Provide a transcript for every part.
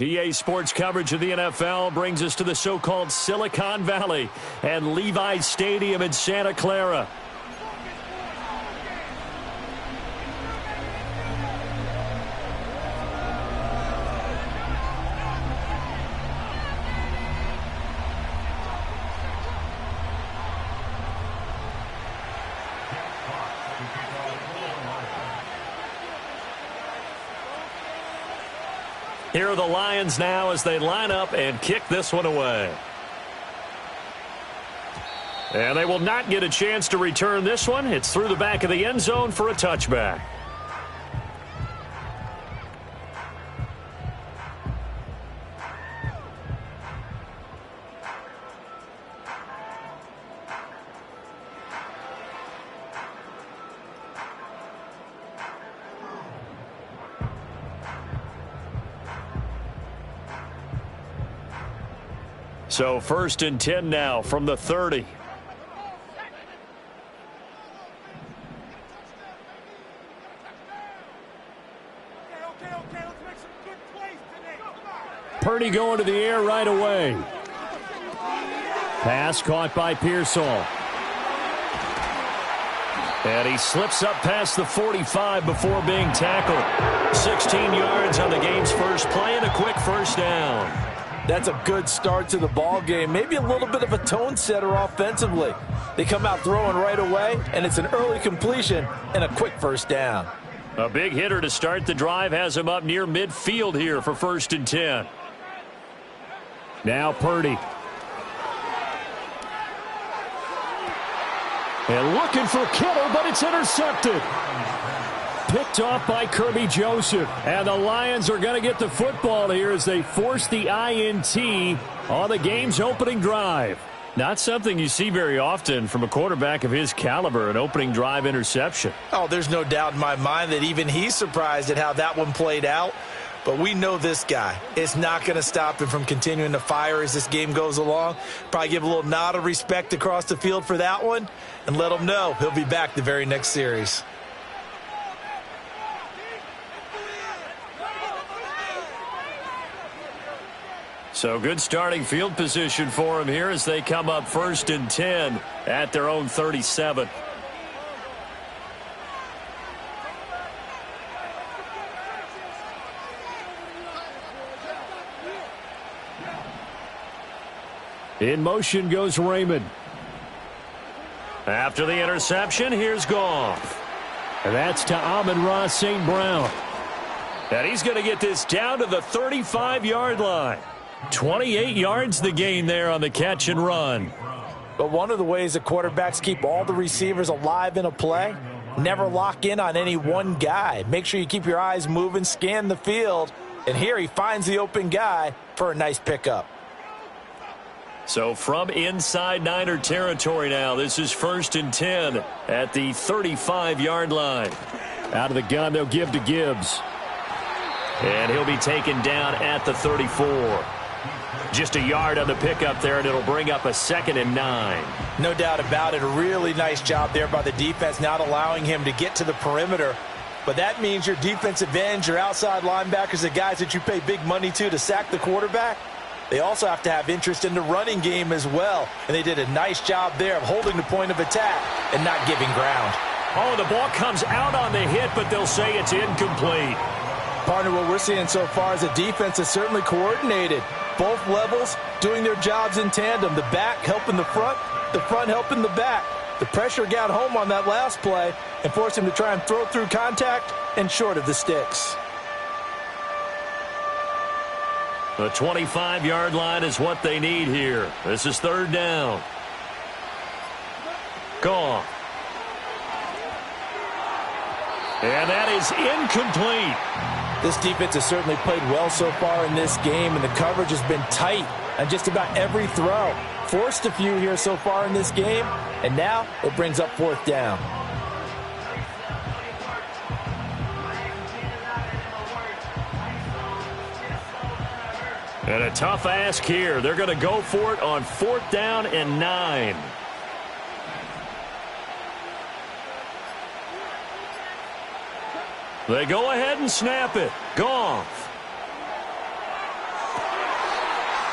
EA Sports coverage of the NFL brings us to the so-called Silicon Valley and Levi's Stadium in Santa Clara. Here are the Lions now as they line up and kick this one away. And they will not get a chance to return this one. It's through the back of the end zone for a touchback. So 1st and 10 now from the 30. Purdy going to the air right away. Pass caught by Pearsall. And he slips up past the 45 before being tackled. 16 yards on the game's first play and a quick first down. That's a good start to the ball game. Maybe a little bit of a tone setter offensively. They come out throwing right away, and it's an early completion and a quick first down. A big hitter to start the drive has him up near midfield here for 1st and 10. Now Purdy. And looking for Kittle, but it's intercepted. Picked off by Kirby Joseph. And the Lions are going to get the football here as they force the INT on the game's opening drive. Not something you see very often from a quarterback of his caliber, an opening drive interception. Oh, there's no doubt in my mind that even he's surprised at how that one played out. But we know this guy. It's not going to stop him from continuing to fire as this game goes along. Probably give a little nod of respect across the field for that one and let him know he'll be back the very next series. So good starting field position for him here as they come up 1st and 10 at their own 37. In motion goes Raymond. After the interception, here's Goff. And that's to Amon-Ra St. Brown. And he's going to get this down to the 35-yard line. 28 yards the gain there on the catch and run. But one of the ways that quarterbacks keep all the receivers alive in a play, never lock in on any one guy. Make sure you keep your eyes moving, scan the field. And here he finds the open guy for a nice pickup. So from inside Niner territory now, this is 1st and 10 at the 35-yard line. Out of the gun, they'll give to Gibbs. And he'll be taken down at the 34. Just a yard on the pickup there, and it'll bring up a 2nd and 9. No doubt about it. A really nice job there by the defense, not allowing him to get to the perimeter. But that means your defensive ends, your outside linebackers, the guys that you pay big money to sack the quarterback, they also have to have interest in the running game as well. And they did a nice job there of holding the point of attack and not giving ground. Oh, the ball comes out on the hit, but they'll say it's incomplete. Partner, what we're seeing so far is a defense that's certainly coordinated. Both levels doing their jobs in tandem. The back helping the front helping the back. The pressure got home on that last play and forced him to try and throw through contact and short of the sticks. The 25-yard line is what they need here. This is 3rd down. Goff. And that is incomplete. This defense has certainly played well so far in this game, and the coverage has been tight on just about every throw. Forced a few here so far in this game, and now it brings up 4th down. And a tough ask here. They're going to go for it on 4th down and 9. They go ahead and snap it. Goff.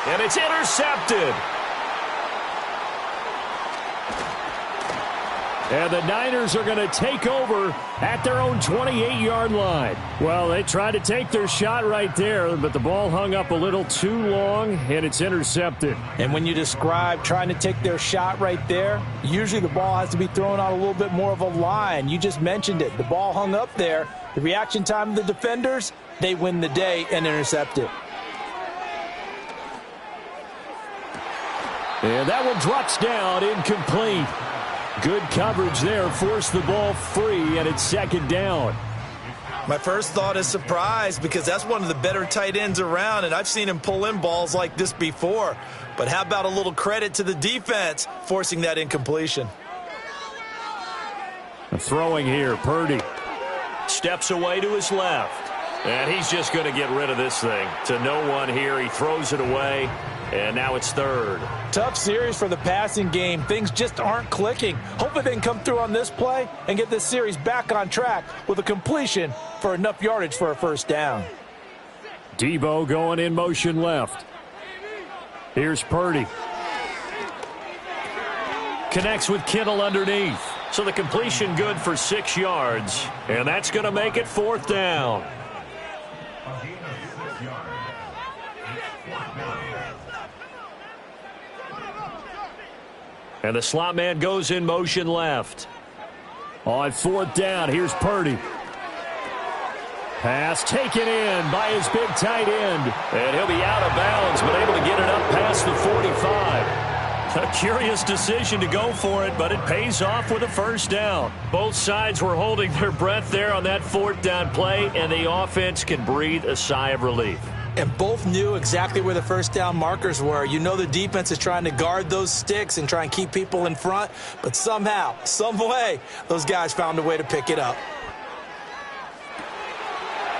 And it's intercepted. And the Niners are going to take over at their own 28-yard line. Well, they tried to take their shot right there, but the ball hung up a little too long, and it's intercepted. And when you describe trying to take their shot right there, usually the ball has to be thrown on a little bit more of a line. You just mentioned it. The ball hung up there. The reaction time of the defenders, they win the day and intercept it. And that one drops down, incomplete. Good coverage there, forced the ball free, and it's second down. My first thought is surprise because that's one of the better tight ends around, and I've seen him pull in balls like this before. But how about a little credit to the defense forcing that incompletion? Throwing here, Purdy. Steps away to his left. And he's just going to get rid of this thing. To no one here, he throws it away. And now it's third. Tough series for the passing game. Things just aren't clicking. Hopefully they can come through on this play and get this series back on track with a completion for enough yardage for a first down. Debo going in motion left. Here's Purdy. Connects with Kittle underneath. So the completion good for 6 yards. And that's going to make it fourth down. And the slot man goes in motion left. On fourth down, here's Purdy. Pass taken in by his big tight end. And he'll be out of bounds, but able to get it up past the 45. A curious decision to go for it, but it pays off with a first down. Both sides were holding their breath there on that fourth down play, and the offense can breathe a sigh of relief. And both knew exactly where the first down markers were. You know the defense is trying to guard those sticks and try and keep people in front. But somehow, some way, those guys found a way to pick it up.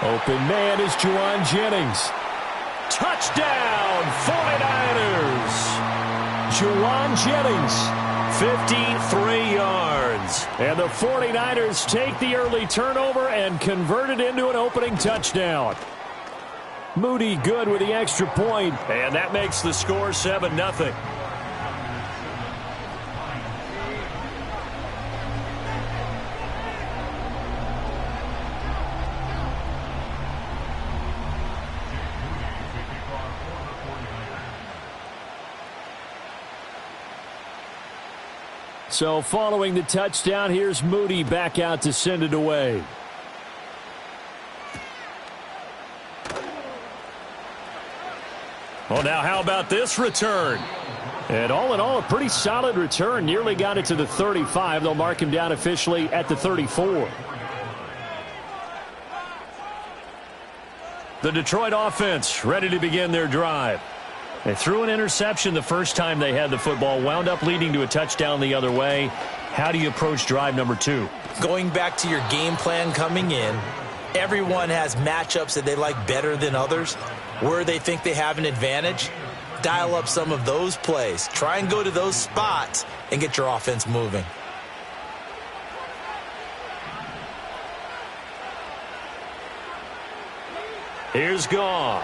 Open man is Juwan Jennings. Touchdown, 49ers. Juwan Jennings, 53 yards. And the 49ers take the early turnover and convert it into an opening touchdown. Moody good with the extra point, and that makes the score 7-0. So following the touchdown, here's Moody back out to send it away. Well, now how about this return? And all in all, a pretty solid return. Nearly got it to the 35. They'll mark him down officially at the 34. The Detroit offense ready to begin their drive. They threw an interception the first time they had the football, wound up leading to a touchdown the other way. How do you approach drive number 2? Going back to your game plan coming in, everyone has matchups that they like better than others. Where they think they have an advantage, dial up some of those plays. Try and go to those spots and get your offense moving. Here's Goff.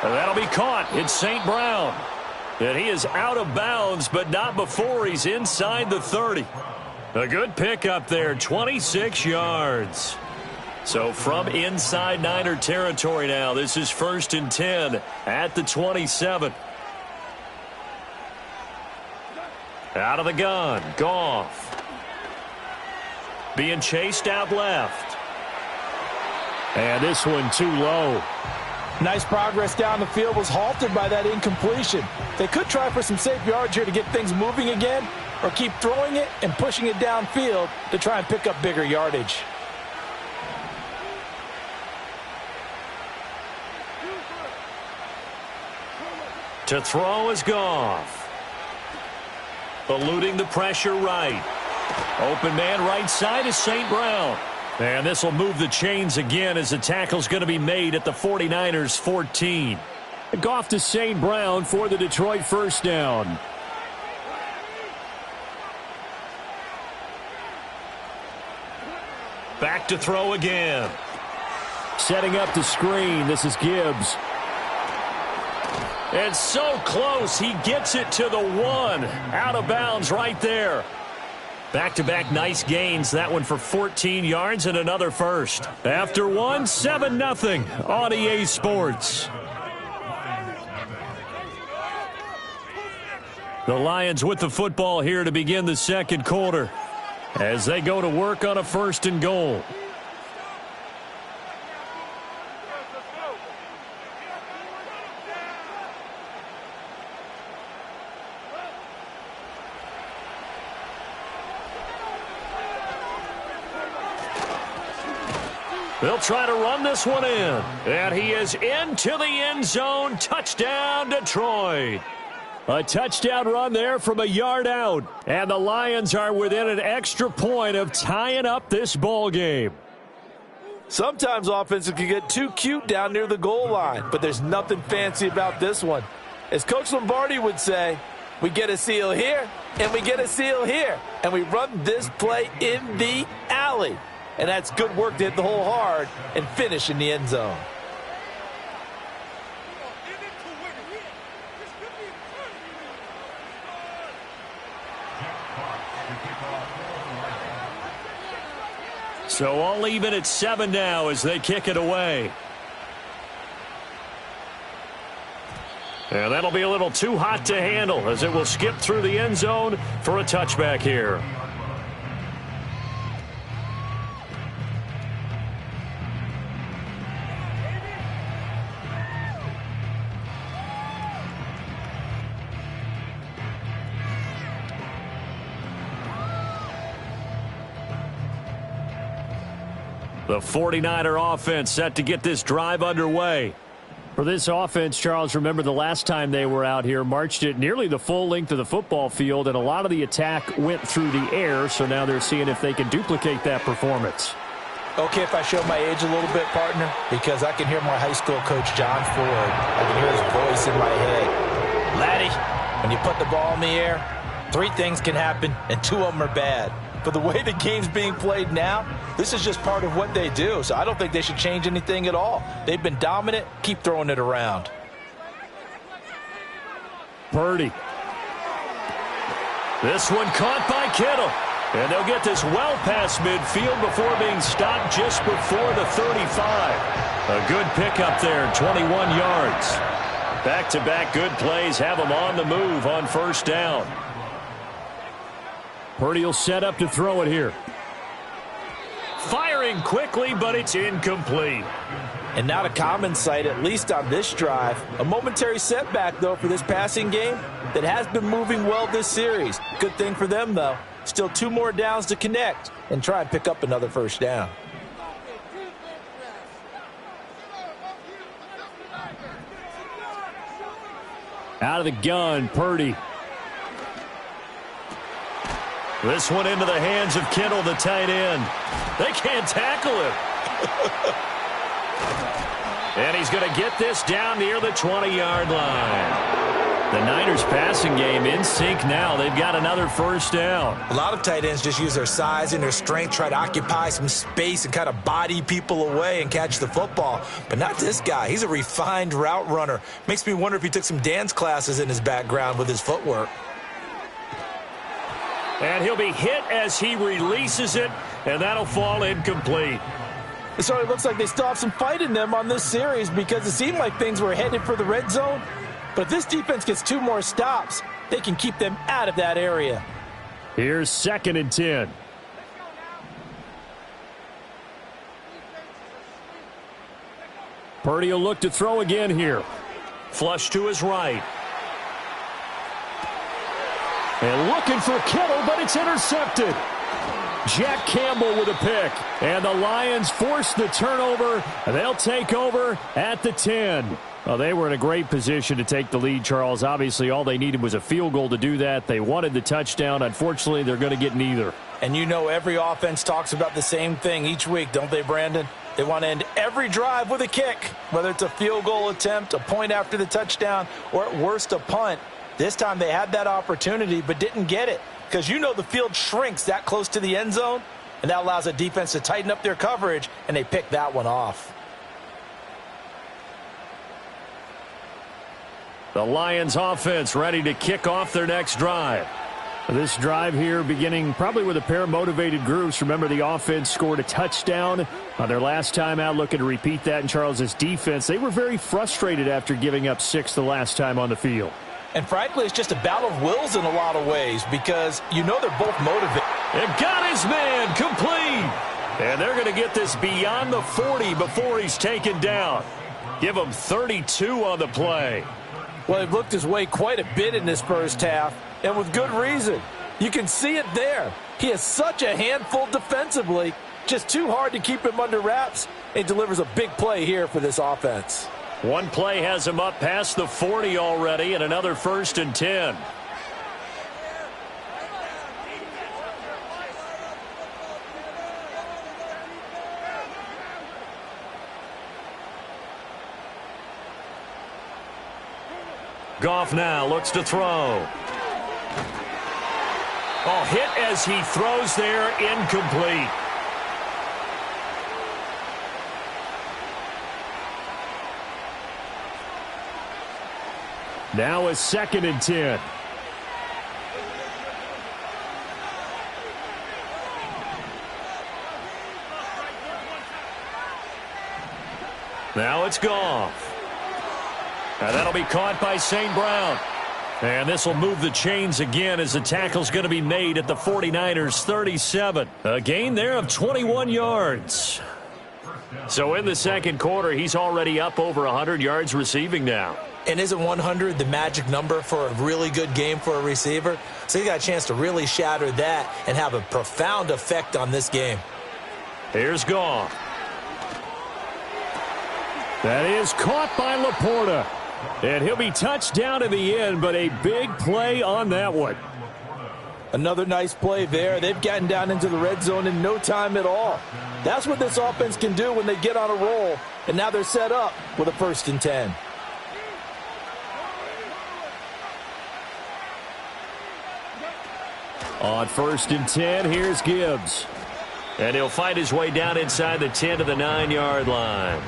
And that'll be caught. It's St. Brown. And he is out of bounds, but not before he's inside the 30. A good pickup there, 26 yards. So from inside Niner territory now, this is 1st and 10 at the 27. Out of the gun, Goff. Being chased out left. And this one too low. Nice progress down the field, was halted by that incompletion. They could try for some safe yards here to get things moving again, or keep throwing it and pushing it downfield to try and pick up bigger yardage. To throw is Goff. Eluding the pressure right. Open man right side is St. Brown. And this will move the chains again as the tackle's going to be made at the 49ers 14. Goff to St. Brown for the Detroit first down. Back to throw again. Setting up the screen. This is Gibbs. And so close. He gets it to the 1. Out of bounds right there. Back-to-back nice gains. That one for 14 yards and another first. After one, 7-0 on EA Sports. The Lions with the football here to begin the second quarter as they go to work on a 1st and goal. They'll try to run this one in. And he is into the end zone. Touchdown, Detroit. A touchdown run there from a yard out. And the Lions are within an extra point of tying up this ball game. Sometimes offenses can get too cute down near the goal line, but there's nothing fancy about this one. As Coach Lombardi would say, we get a seal here, and we get a seal here. And we run this play in the alley. And that's good work to hit the hole hard and finish in the end zone. So all even at 7 now as they kick it away. And that'll be a little too hot to handle as it will skip through the end zone for a touchback here. The 49er offense set to get this drive underway. For this offense, Charles, remember the last time they were out here, marched it nearly the full length of the football field, and a lot of the attack went through the air, so now they're seeing if they can duplicate that performance. Okay, if I show my age a little bit, partner, because I can hear my high school coach, John Ford. I can hear his voice in my head. Laddie, when you put the ball in the air, 3 things can happen, and 2 of them are bad. But the way the game's being played now, this is just part of what they do. So I don't think they should change anything at all. They've been dominant. Keep throwing it around. Purdy. This one caught by Kittle. And they'll get this well past midfield before being stopped just before the 35. A good pickup there, 21 yards. Back-to-back good plays have them on the move on 1st down. Purdy will set up to throw it here. Firing quickly, but it's incomplete. And not a common sight, at least on this drive. A momentary setback, though, for this passing game that has been moving well this series. Good thing for them, though. Still 2 more downs to connect and try and pick up another 1st down. Out of the gun, Purdy. This one into the hands of Kittle, the tight end. They can't tackle him. And he's going to get this down near the 20-yard line. The Niners passing game in sync now. They've got another 1st down. A lot of tight ends just use their size and their strength, try to occupy some space and kind of body people away and catch the football. But not this guy. He's a refined route runner. Makes me wonder if he took some dance classes in his background with his footwork. And he'll be hit as he releases it, and that'll fall incomplete. So it looks like they still have some fight in them on this series because it seemed like things were headed for the red zone. But if this defense gets 2 more stops, they can keep them out of that area. Here's 2nd and 10. Purdy will look to throw again here. Flush to his right. And looking for Kittle, but it's intercepted. Jack Campbell with a pick. And the Lions force the turnover. They'll take over at the 10. Well, they were in a great position to take the lead, Charles. Obviously, all they needed was a field goal to do that. They wanted the touchdown. Unfortunately, they're going to get neither. And you know every offense talks about the same thing each week, don't they, Brandon? They want to end every drive with a kick, whether it's a field goal attempt, a point after the touchdown, or at worst a punt. This time they had that opportunity but didn't get it because you know the field shrinks that close to the end zone, and that allows the defense to tighten up their coverage, and they pick that one off. The Lions offense ready to kick off their next drive. This drive here beginning probably with a pair of motivated groups. Remember, the offense scored a touchdown on their last time out, looking to repeat that in Charles' defense. They were very frustrated after giving up 6 the last time on the field. And frankly, it's just a battle of wills in a lot of ways because you know they're both motivated. And got his man complete. And they're going to get this beyond the 40 before he's taken down. Give him 32 on the play. Well, they've looked his way quite a bit in this first half, and with good reason. You can see it there. He is such a handful defensively. Just too hard to keep him under wraps. It delivers a big play here for this offense. One play has him up past the 40 already, and another 1st and 10. Goff now looks to throw. Oh, hit as he throws there, incomplete. Now a 2nd and 10. Now it's Goff. And that'll be caught by St. Brown. And this will move the chains again as the tackle's going to be made at the 49ers 37. A gain there of 21 yards. So in the second quarter, he's already up over 100 yards receiving now. And isn't 100 the magic number for a really good game for a receiver? So he got a chance to really shatter that and have a profound effect on this game. Here's Goff. That is caught by Laporta. And he'll be touched down in the end, but a big play on that one. Another nice play there. They've gotten down into the red zone in no time at all. That's what this offense can do when they get on a roll. And now they're set up with a 1st and 10. On 1st and 10, here's Gibbs. And he'll fight his way down inside the 10 to the 9-yard line.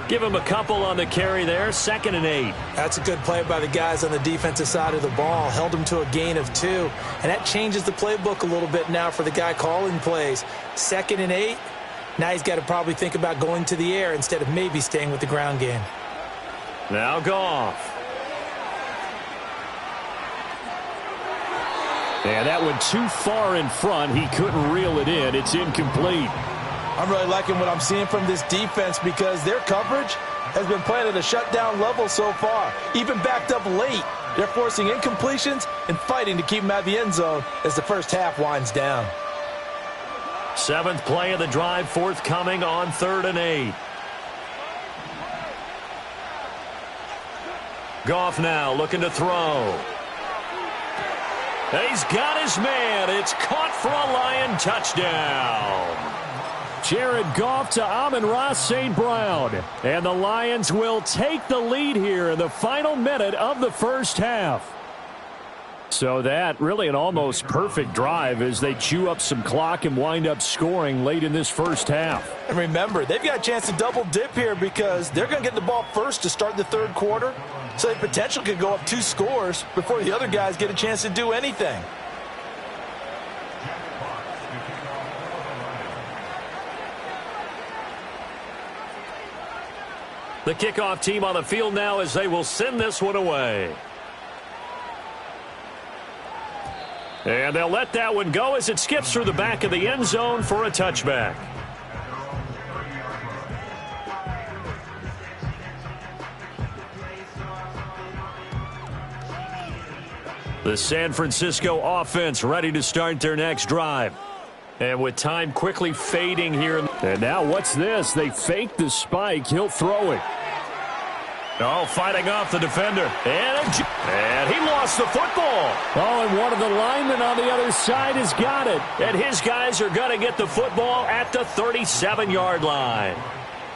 Give him a couple on the carry there, 2nd and 8. That's a good play by the guys on the defensive side of the ball. Held him to a gain of 2. And that changes the playbook a little bit now for the guy calling plays. 2nd and 8. Now he's got to probably think about going to the air instead of maybe staying with the ground game. Now Goff. And that one too far in front. He couldn't reel it in. It's incomplete. I'm really liking what I'm seeing from this defense because their coverage has been playing at a shutdown level so far. Even backed up late, they're forcing incompletions and fighting to keep them out of the end zone as the first half winds down. 7th play of the drive forthcoming on 3rd and 8. Goff now looking to throw. He's got his man. It's caught for a Lion touchdown. Jared Goff to Amon-Ra St. Brown. And the Lions will take the lead here in the final minute of the first half. So that really an almost perfect drive as they chew up some clock and wind up scoring late in this first half. And remember, they've got a chance to double dip here because they're going to get the ball first to start the 3rd quarter. So they potentially could go up 2 scores before the other guys get a chance to do anything. The kickoff team on the field now as they will send this one away. And they'll let that one go as it skips through the back of the end zone for a touchback. The San Francisco offense ready to start their next drive. And with time quickly fading here. And now what's this? They fake the spike. He'll throw it. Oh, fighting off the defender. And he lost the football. Oh, and one of the linemen on the other side has got it. And his guys are going to get the football at the 37-yard line.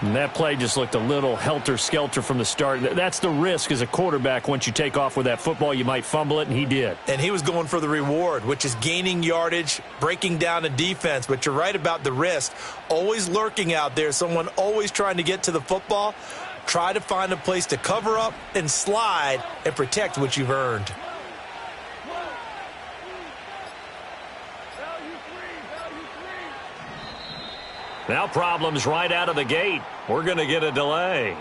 And that play just looked a little helter-skelter from the start. That's the risk as a quarterback. Once you take off with that football, you might fumble it, and he did. And he was going for the reward, which is gaining yardage, breaking down the defense. But you're right about the risk. Always lurking out there, someone always trying to get to the football. Try to find a place to cover up and slide and protect what you've earned. Now problems right out of the gate. We're going to get a delay.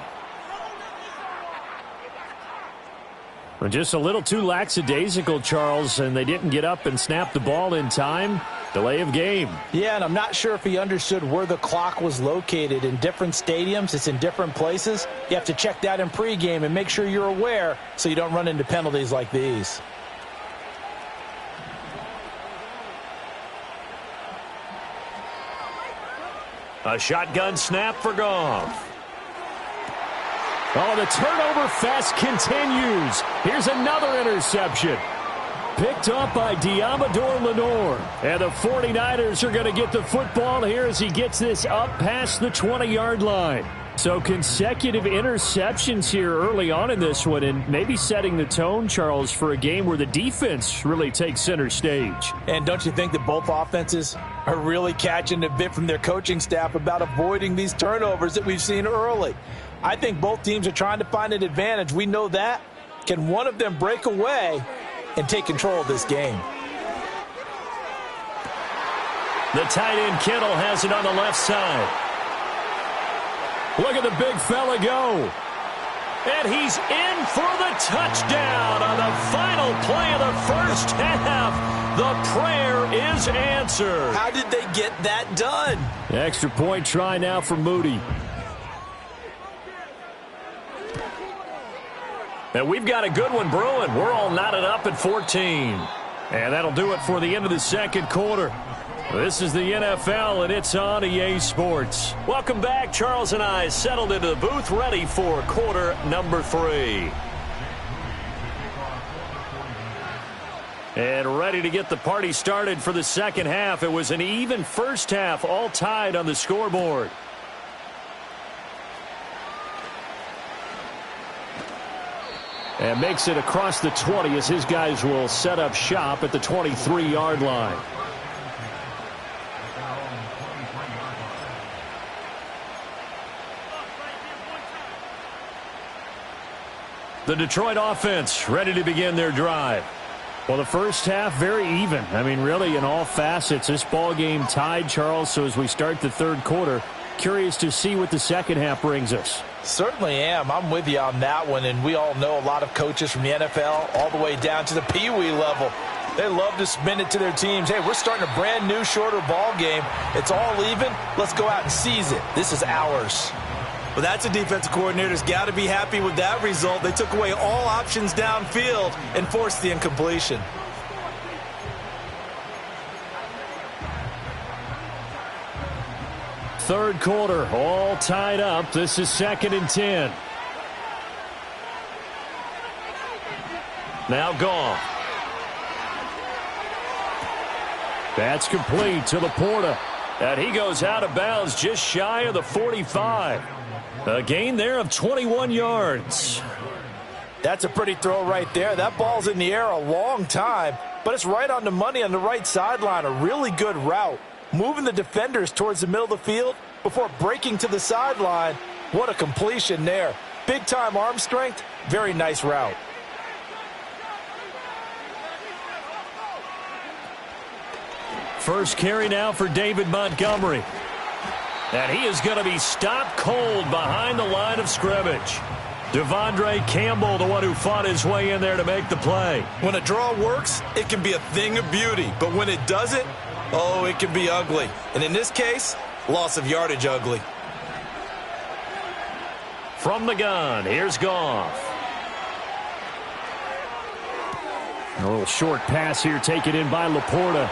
Well, just a little too lackadaisical, Charles, and they didn't get up and snap the ball in time. Delay of game. Yeah, and I'm not sure if he understood where the clock was located. In different stadiums, it's in different places. You have to check that in pregame and make sure you're aware so you don't run into penalties like these. A shotgun snap for Goff. Oh, the turnover fest continues. Here's another interception. Picked up by Diamador Lenore. And the 49ers are going to get the football here as he gets this up past the 20-yard line. So consecutive interceptions here early on in this one, and maybe setting the tone, Charles, for a game where the defense really takes center stage. And don't you think that both offenses are really catching a bit from their coaching staff about avoiding these turnovers that we've seen early? I think both teams are trying to find an advantage. We know that. Can one of them break away and take control of this game? The tight end Kittle has it on the left side. Look at the big fella go. And he's in for the touchdown on the final play of the first half. The prayer is answered. How did they get that done? Extra point try now for Moody. And we've got a good one brewing. We're all knotted up at 14. And that'll do it for the end of the second quarter. This is the NFL, and it's on EA Sports. Welcome back. Charles and I settled into the booth, ready for quarter number 3. And ready to get the party started for the second half. It was an even first half, all tied on the scoreboard. And makes it across the 20 as his guys will set up shop at the 23-yard line. The Detroit offense ready to begin their drive. Well, the first half very even. I mean, really in all facets. This ball game tied, Charles. So as we start the third quarter, curious to see what the second half brings us. Certainly am. I'm with you on that one. And we all know a lot of coaches from the NFL all the way down to the Pee Wee level. They love to spin it to their teams. Hey, we're starting a brand new, shorter ball game. It's all even. Let's go out and seize it. This is ours. Well, that's a defensive coordinator's got to be happy with that result. They took away all options downfield and forced the incompletion. Third quarter, all tied up. This is 2nd and 10. Now Goff. That's complete to Laporta. And he goes out of bounds just shy of the 45. A gain there of 21 yards. That's a pretty throw right there. That ball's in the air a long time, but it's right on the money on the right sideline. A really good route. Moving the defenders towards the middle of the field before breaking to the sideline. What a completion there. Big-time arm strength. Very nice route. First carry now for David Montgomery. And he is going to be stopped cold behind the line of scrimmage. Devondre Campbell, the one who fought his way in there to make the play. When a draw works, it can be a thing of beauty. But when it doesn't, oh, it can be ugly. And in this case, loss of yardage ugly. From the gun, here's Goff. A little short pass here taken in by Laporta.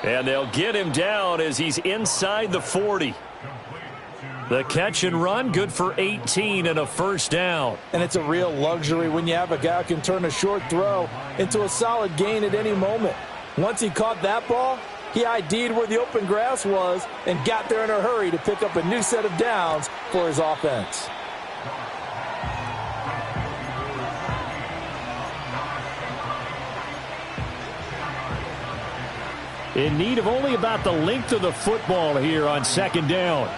And they'll get him down as he's inside the 40. The catch and run, good for 18 and a first down. And it's a real luxury when you have a guy who can turn a short throw into a solid gain at any moment. Once he caught that ball, he ID'd where the open grass was and got there in a hurry to pick up a new set of downs for his offense. In need of only about the length of the football here on 2nd down.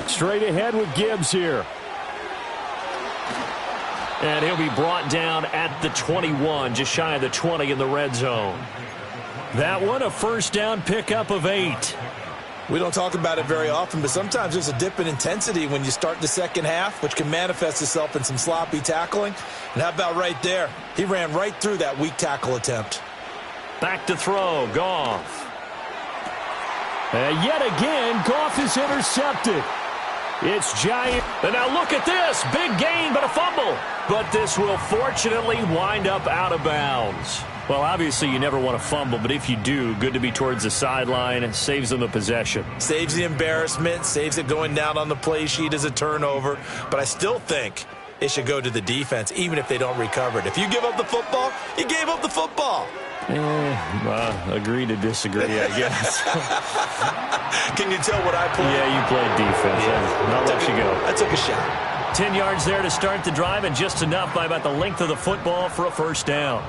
Straight ahead with Gibbs here. And he'll be brought down at the 21, just shy of the 20 in the red zone. That one, a first down pickup of 8. We don't talk about it very often, but sometimes there's a dip in intensity when you start the second half, which can manifest itself in some sloppy tackling. And how about right there? He ran right through that weak tackle attempt. Back to throw, Goff. And yet again, Goff is intercepted. It's giant. And now look at this. Big gain, but a fumble. But this will fortunately wind up out of bounds. Well, obviously you never want to fumble, but if you do, good to be towards the sideline. It saves them the possession. Saves the embarrassment, saves it going down on the play sheet as a turnover. But I still think it should go to the defense, even if they don't recover it. If you give up the football, you gave up the football. Agree to disagree, I guess. Can you tell what I played? Yeah, you played defense. Yeah. I'll let you go. I took a shot. 10 yards there to start the drive, and just enough by about the length of the football for a first down.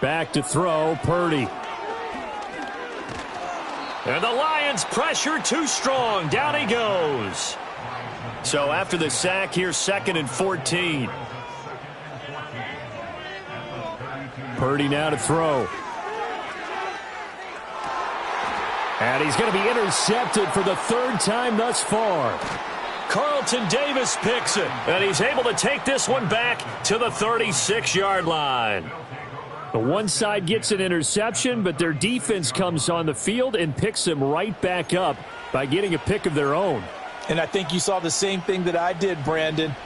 Back to throw, Purdy. And the Lions pressure too strong. Down he goes. So after the sack, here's 2nd and 14. Purdy now to throw. And he's going to be intercepted for the 3rd time thus far. Carlton Davis picks it, and he's able to take this one back to the 36-yard line. The one side gets an interception, but their defense comes on the field and picks them right back up by getting a pick of their own. And I think you saw the same thing that I did, Brandon.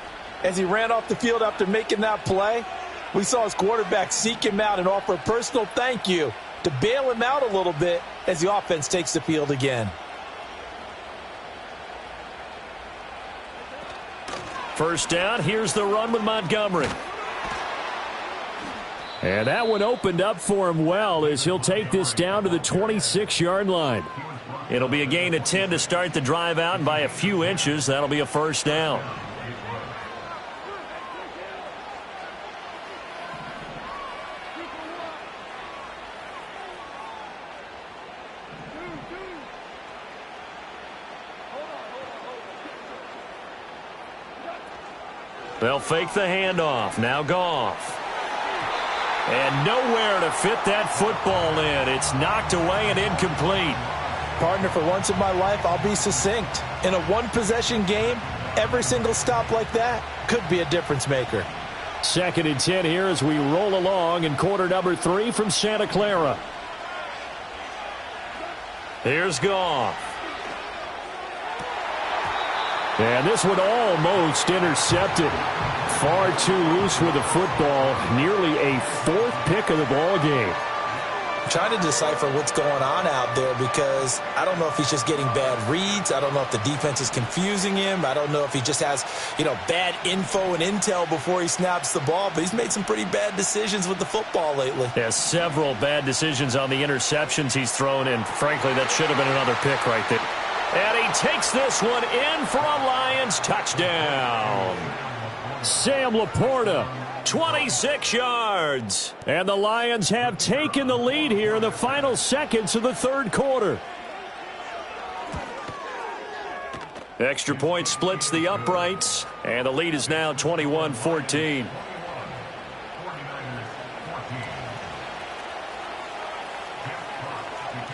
As he ran off the field after making that play, we saw his quarterback seek him out and offer a personal thank you to bail him out a little bit as the offense takes the field again. First down, here's the run with Montgomery. And that one opened up for him well as he'll take this down to the 26-yard line. It'll be a gain of 10 to start the drive out, and by a few inches, that'll be a first down. They'll fake the handoff. Now Goff. And nowhere to fit that football in. It's knocked away and incomplete. Partner, for once in my life, I'll be succinct. In a one-possession game, every single stop like that could be a difference maker. 2nd and 10 here as we roll along in quarter number 3 from Santa Clara. Here's Goff. And this one almost intercepted. Far too loose with the football. Nearly a 4th pick of the ball game. I'm trying to decipher what's going on out there because I don't know if he's just getting bad reads. I don't know if the defense is confusing him. I don't know if he just has, bad info and intel before he snaps the ball. But he's made some pretty bad decisions with the football lately. Yeah, several bad decisions on the interceptions he's thrown, and frankly, that should have been another pick right there. And he takes this one in for a Lions touchdown. Sam Laporta. 26 yards. And the Lions have taken the lead here in the final seconds of the 3rd quarter. Extra point splits the uprights, and the lead is now 21-14.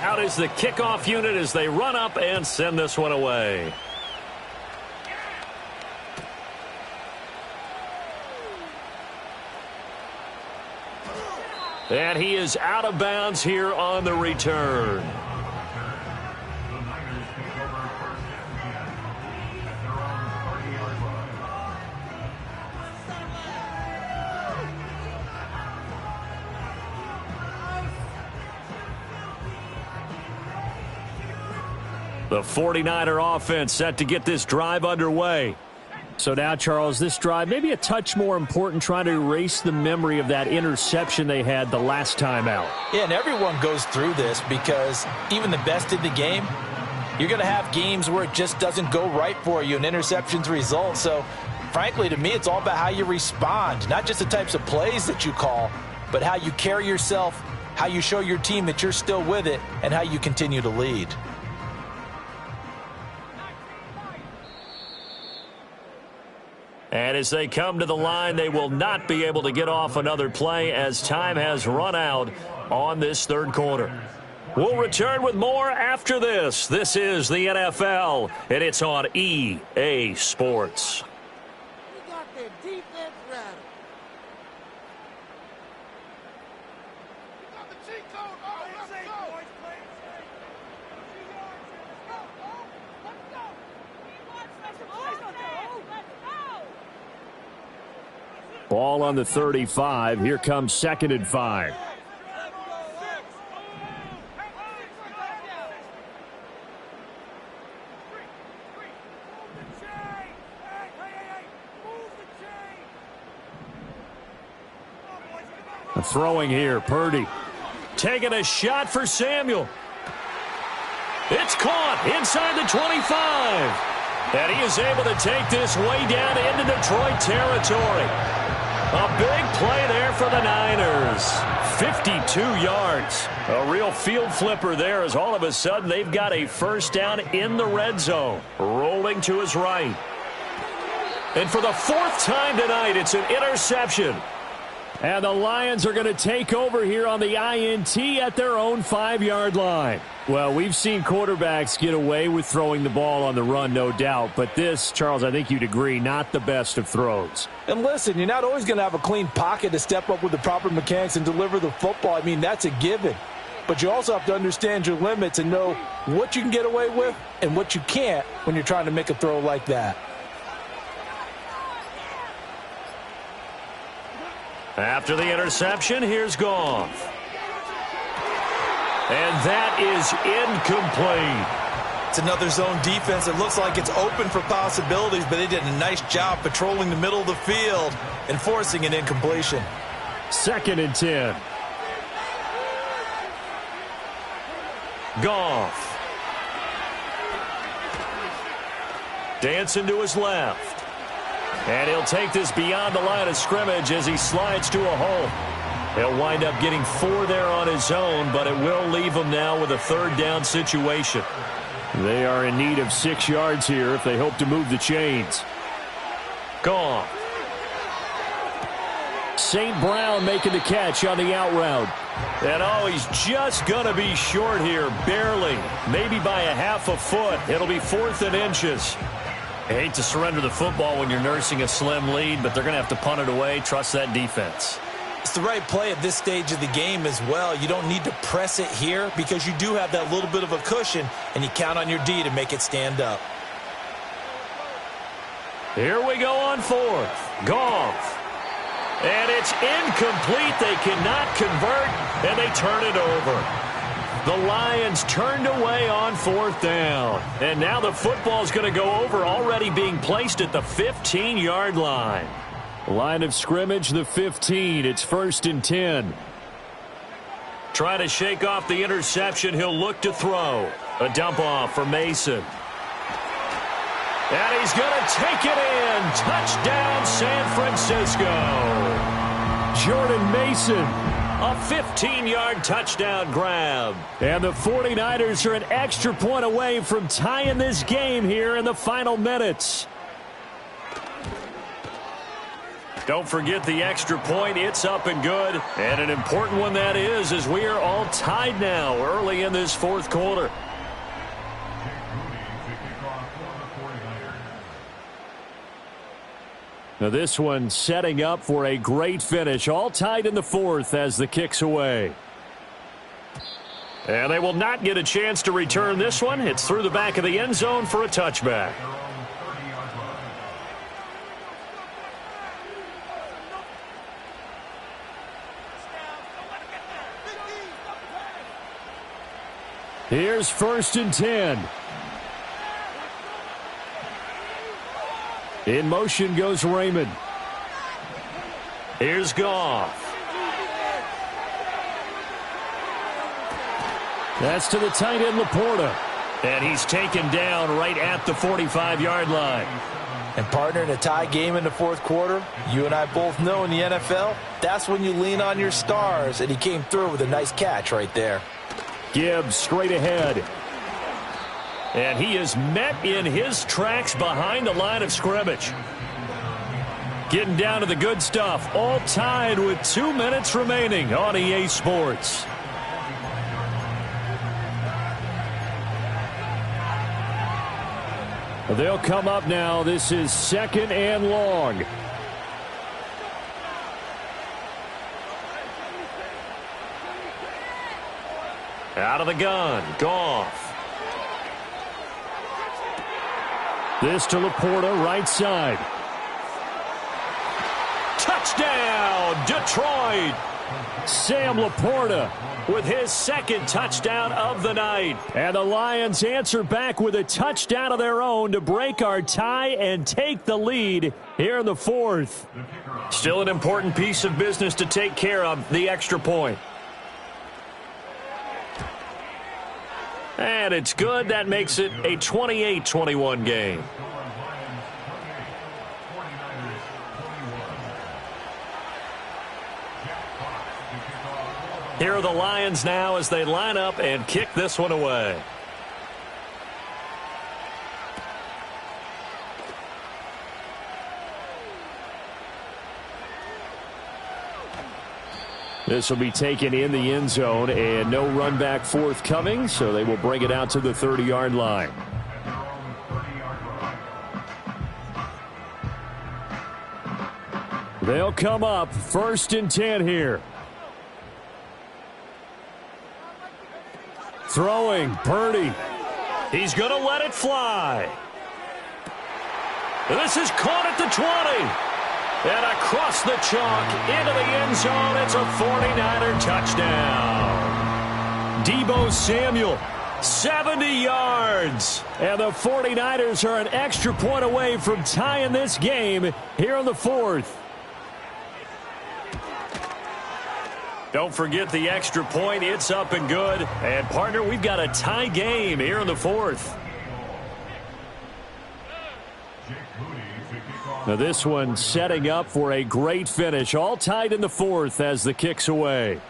Out is the kickoff unit as they run up and send this one away. And he is out of bounds here on the return. The 49er offense set to get this drive underway. So now, Charles, this drive maybe a touch more important, trying to erase the memory of that interception they had the last time out. Yeah, and everyone goes through this because even the best in the game, you're going to have games where it just doesn't go right for you and interceptions result. So, frankly, to me, it's all about how you respond, not just the types of plays that you call, but how you carry yourself, how you show your team that you're still with it, and how you continue to lead. And as they come to the line, they will not be able to get off another play as time has run out on this third quarter. We'll return with more after this. This is the NFL, and it's on EA Sports. We got their defense rattled. We got the cheat code. Oh, let's go. Let's go. Ball on the 35. Here comes 2nd and 5. Throwing here, Purdy. Taking a shot for Samuel. It's caught inside the 25. And he is able to take this way down into Detroit territory. A big play there for the Niners. 52 yards. A real field flipper there as all of a sudden they've got a first down in the red zone. Rolling to his right. And for the 4th time tonight, it's an interception. And the Lions are going to take over here on the INT at their own 5-yard line. Well, we've seen quarterbacks get away with throwing the ball on the run, no doubt. But this, Charles, I think you'd agree, not the best of throws. And listen, you're not always going to have a clean pocket to step up with the proper mechanics and deliver the football. I mean, that's a given. But you also have to understand your limits and know what you can get away with and what you can't when you're trying to make a throw like that. After the interception, here's Goff. And that is incomplete. It's another zone defense. It looks like it's open for possibilities, but they did a nice job patrolling the middle of the field and forcing an incompletion. 2nd and 10. Goff. Dancing to his left. And he'll take this beyond the line of scrimmage as he slides to a hole. He'll wind up getting 4 there on his own, but it will leave him now with a 3rd down situation. They are in need of 6 yards here if they hope to move the chains. Gone. St. Brown making the catch on the out route. And oh, he's just going to be short here, barely. Maybe by a half a foot. It'll be 4th and inches. I hate to surrender the football when you're nursing a slim lead, but they're going to have to punt it away. Trust that defense. It's the right play at this stage of the game as well. You don't need to press it here because you do have that little bit of a cushion, and you count on your D to make it stand up. Here we go on 4th. Goff. And it's incomplete. They cannot convert, and they turn it over. The Lions turned away on 4th down. And now the football's going to go over, already being placed at the 15-yard line. Line of scrimmage, the 15. It's 1st and 10. Trying to shake off the interception. He'll look to throw. A dump off for Mason. And he's going to take it in. Touchdown, San Francisco. Jordan Mason. A 15-yard touchdown grab. And the 49ers are an extra point away from tying this game here in the final minutes. Don't forget the extra point. It's up and good. And an important one that is, as we are all tied now early in this 4th quarter. Now this one setting up for a great finish. All tied in the 4th as the kick's away. And they will not get a chance to return this one. It's through the back of the end zone for a touchback. Here's 1st and 10. In motion goes Raymond. Here's Goff. That's to the tight end, Laporta. And he's taken down right at the 45-yard line. And partner, in a tie game in the 4th quarter, you and I both know in the NFL, that's when you lean on your stars, and he came through with a nice catch right there. Gibbs straight ahead. And he is met in his tracks behind the line of scrimmage. Getting down to the good stuff, all tied with 2 minutes remaining on EA Sports. They'll come up now. This is 2nd and long. Out of the gun, Goff. This to Laporta, right side. Touchdown, Detroit! Sam Laporta with his 2nd touchdown of the night. And the Lions answer back with a touchdown of their own to break our tie and take the lead here in the 4th. Still an important piece of business to take care of, the extra point. And it's good. That makes it a 28-21 game. Here are the Lions now as they line up and kick this one away. This will be taken in the end zone, and no run back forthcoming, so they will bring it out to the 30-yard line. They'll come up 1st and 10 here. Throwing, Purdy. He's going to let it fly. This is caught at the 20. And across the chalk, into the end zone, it's a 49er touchdown. Deebo Samuel, 70 yards. And the 49ers are an extra point away from tying this game here in the 4th. Don't forget the extra point. It's up and good. And, partner, we've got a tie game here in the 4th. Now this one setting up for a great finish. All tied in the 4th as the kick's away.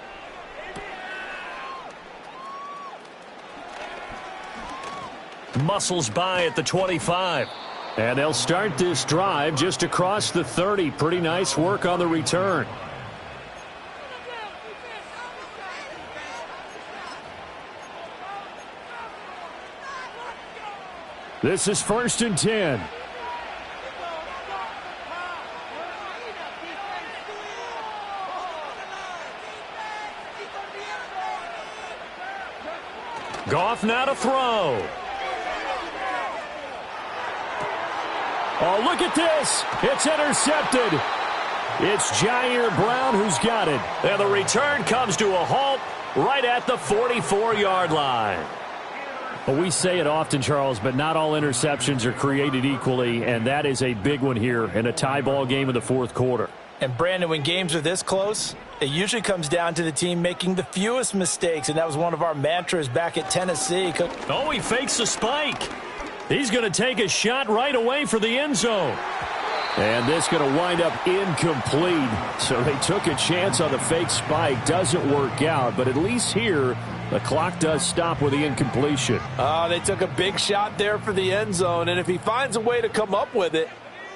Muscles by at the 25. And they'll start this drive just across the 30. Pretty nice work on the return. This is 1st and 10. Goff now to throw. Oh, look at this. It's intercepted. It's Jair Brown who's got it. And the return comes to a halt right at the 44-yard line. Well, we say it often, Charles, but not all interceptions are created equally, and that is a big one here in a tie ball game in the 4th quarter. And, Brandon, when games are this close, it usually comes down to the team making the fewest mistakes, and that was one of our mantras back at Tennessee. Oh, he fakes a spike. He's going to take a shot right away for the end zone. And this going to wind up incomplete. So they took a chance on the fake spike. Doesn't work out, but at least here the clock does stop with the incompletion. Oh, they took a big shot there for the end zone, and if he finds a way to come up with it,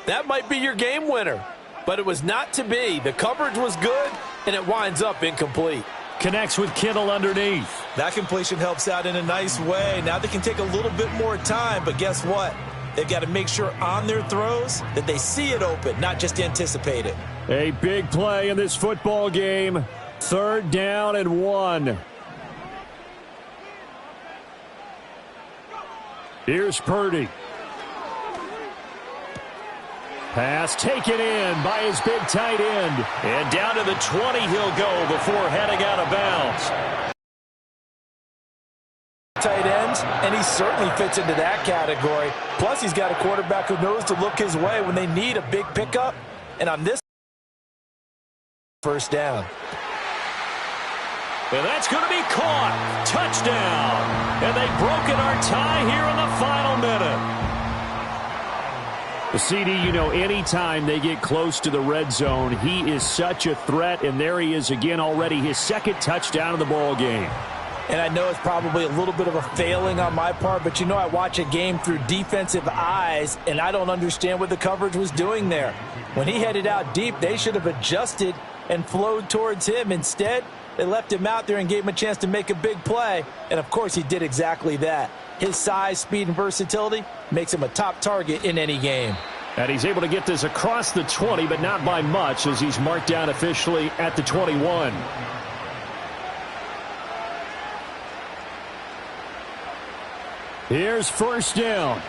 that might be your game winner. But it was not to be. The coverage was good, and it winds up incomplete. Connects with Kittle underneath. That completion helps out in a nice way. Now they can take a little bit more time, but guess what? They've got to make sure on their throws that they see it open, not just anticipate it. A big play in this football game. 3rd down and 1. Here's Purdy. Pass taken in by his big tight end. And down to the 20 he'll go before heading out of bounds. Tight ends, and he certainly fits into that category. Plus, he's got a quarterback who knows to look his way when they need a big pickup. And on this 1st down. And that's going to be caught. Touchdown. And they've broken our tie here in the final minute. The CD, you know, anytime they get close to the red zone, he is such a threat, and there he is again already, his second touchdown of the ball game. And I know it's probably a little bit of a failing on my part, but you know I watch a game through defensive eyes, and I don't understand what the coverage was doing there. When he headed out deep, they should have adjusted and flowed towards him. Instead, they left him out there and gave him a chance to make a big play, and of course he did exactly that. His size, speed, and versatility makes him a top target in any game. And he's able to get this across the 20, but not by much, as he's marked down officially at the 21. Here's first down.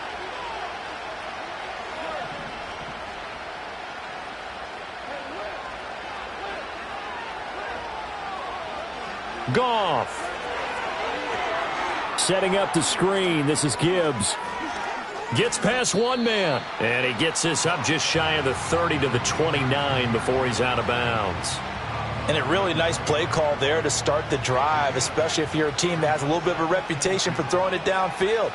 Goff. Setting up the screen. This is Gibbs. Gets past one man. And he gets this up just shy of the 30 to the 29 before he's out of bounds. And a really nice play call there to start the drive, especially if you're a team that has a little bit of a reputation for throwing it downfield.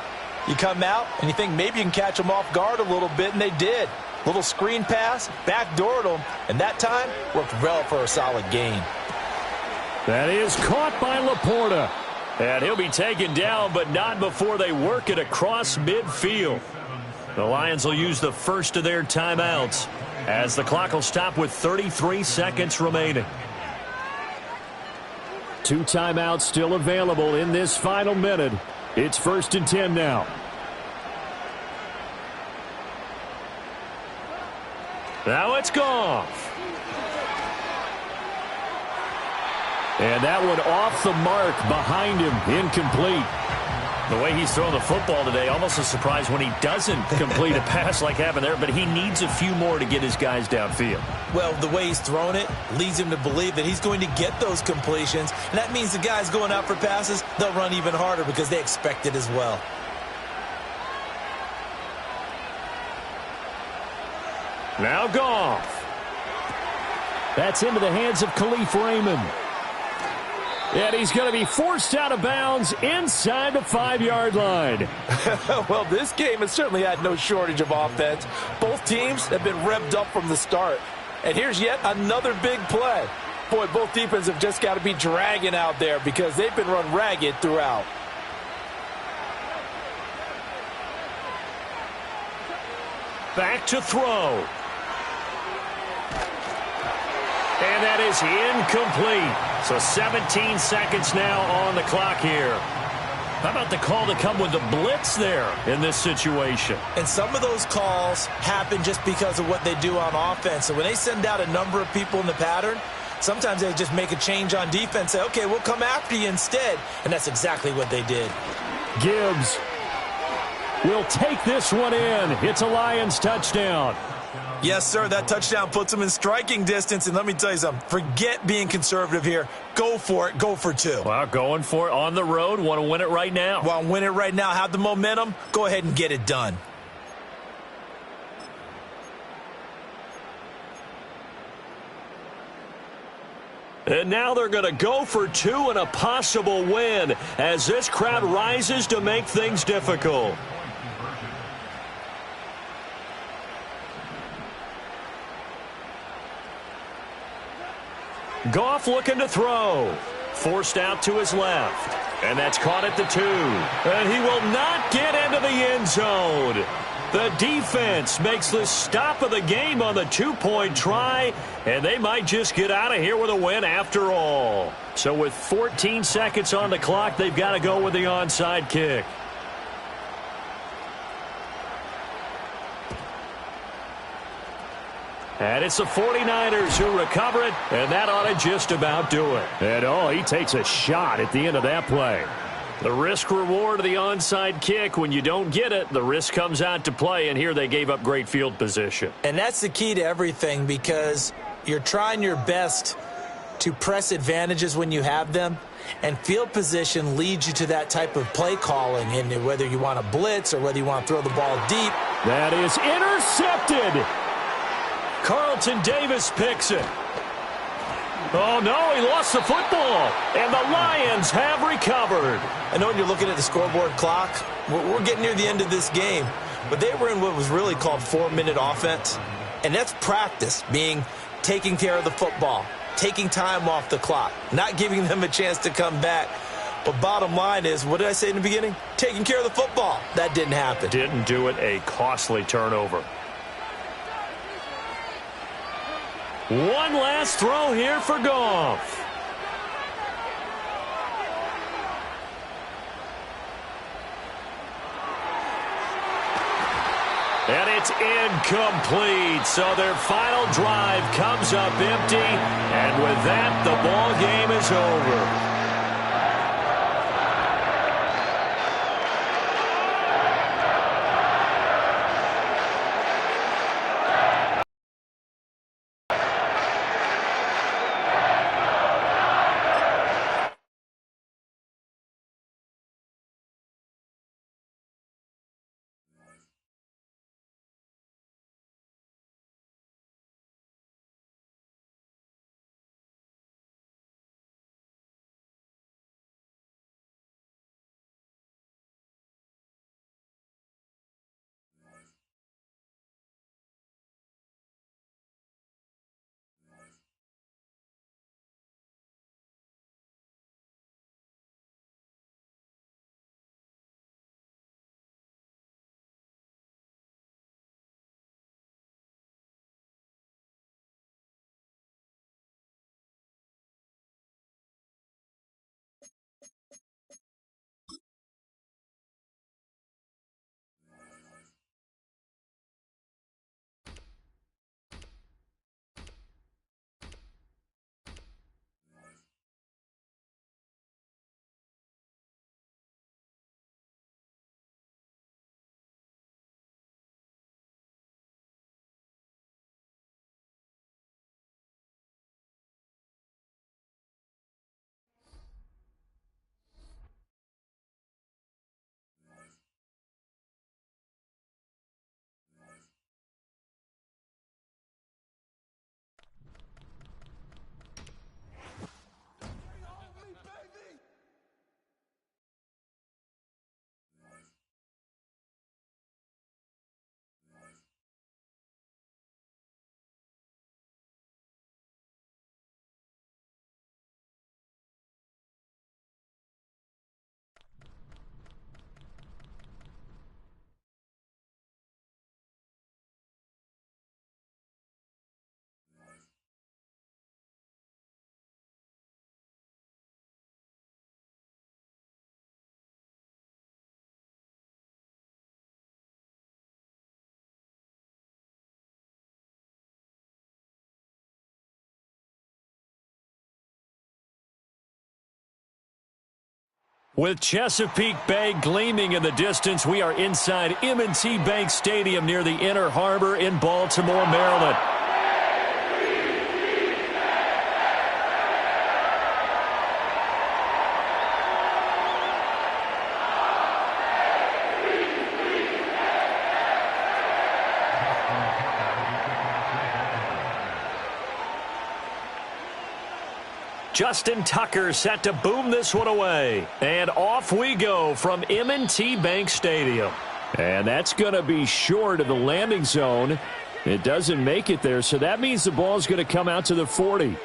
You come out and you think maybe you can catch them off guard a little bit, and they did. Little screen pass, backdoored them, and that time worked well for a solid gain. That is caught by Laporta. And he'll be taken down, but not before they work it across midfield. The Lions will use the first of their timeouts as the clock will stop with 33 seconds remaining. 2 timeouts still available in this final minute. It's 1st and 10 now. Now it's Goff. And that one off the mark behind him, incomplete. The way he's throwing the football today, almost a surprise when he doesn't complete a pass like happened there, but he needs a few more to get his guys downfield. Well, the way he's thrown it leads him to believe that he's going to get those completions, and that means the guys going out for passes, they'll run even harder because they expect it as well. Now Goff. That's into the hands of Khalif Raymond. And he's going to be forced out of bounds inside the 5-yard line. Well, this game has certainly had no shortage of offense. Both teams have been revved up from the start. And here's yet another big play. Boy, both defenses have just got to be dragging out there because they've been run ragged throughout. Back to throw. And that is incomplete. So 17 seconds now on the clock here. How about the call to come with the blitz there in this situation? And some of those calls happen just because of what they do on offense. So when they send out a number of people in the pattern, sometimes they just make a change on defense, say, okay, we'll come after you instead. And that's exactly what they did. Gibbs will take this one in. It's a Lions touchdown. Yes, sir, that touchdown puts them in striking distance. And let me tell you something, forget being conservative here. Go for it. Go for 2. Well, going for it on the road. Want to win it right now. Want to win it right now. Have the momentum. Go ahead and get it done. And now they're going to go for 2 and a possible win as this crowd rises to make things difficult. Goff looking to throw. Forced out to his left. And that's caught at the 2. And he will not get into the end zone. The defense makes the stop of the game on the 2-point try. And they might just get out of here with a win after all. So with 14 seconds on the clock, they've got to go with the onside kick. And it's the 49ers who recover it, and that ought to just about do it. And he takes a shot at the end of that play. The risk-reward of the onside kick, when you don't get it, the risk comes out to play, and here they gave up great field position. And that's the key to everything because you're trying your best to press advantages when you have them, and field position leads you to that type of play calling, and whether you want to blitz or whether you want to throw the ball deep. That is intercepted. Carlton Davis picks it. Oh, no, he lost the football. And the Lions have recovered. I know when you're looking at the scoreboard clock, we're getting near the end of this game. but they were in what was really called 4-minute offense. And that's practice, being taking care of the football, taking time off the clock, not giving them a chance to come back. But bottom line is, what did I say in the beginning? Taking care of the football. That didn't happen. Didn't do it, a costly turnover. One last throw here for Goff. And it's incomplete. So their final drive comes up empty. And with that, the ball game is over. With Chesapeake Bay gleaming in the distance, we are inside M&T Bank Stadium near the Inner Harbor in Baltimore, Maryland. Justin Tucker set to boom this one away. And off we go from M&T Bank Stadium. And that's going to be short of the landing zone. It doesn't make it there, so that means the ball is going to come out to the 40.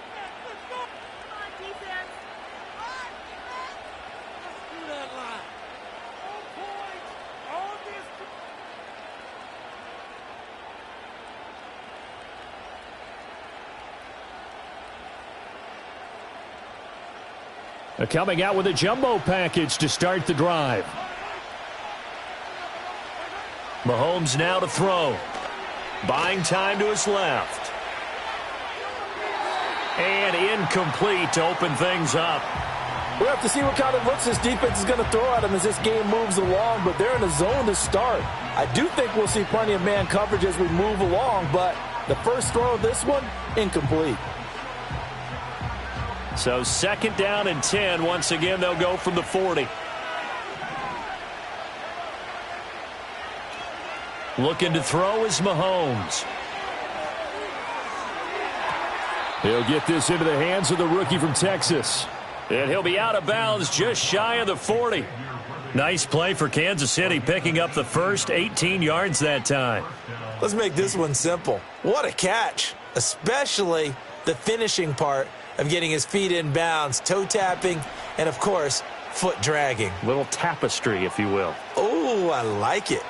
Coming out with a jumbo package to start the drive. Mahomes now to throw. Buying time to his left. And incomplete to open things up. We'll have to see what kind of looks this defense is going to throw at him as this game moves along, but they're in a zone to start. I do think we'll see plenty of man coverage as we move along, but the first throw of this one, incomplete. So second down and 10. Once again, they'll go from the 40. Looking to throw is Mahomes. He'll get this into the hands of the rookie from Texas. And he'll be out of bounds just shy of the 40. Nice play for Kansas City, picking up the first 18 yards that time. Let's make this one simple. What a catch, especially the finishing part of getting his feet in bounds, toe tapping, and, of course, foot dragging. Little tapestry, if you will. Oh, I like it.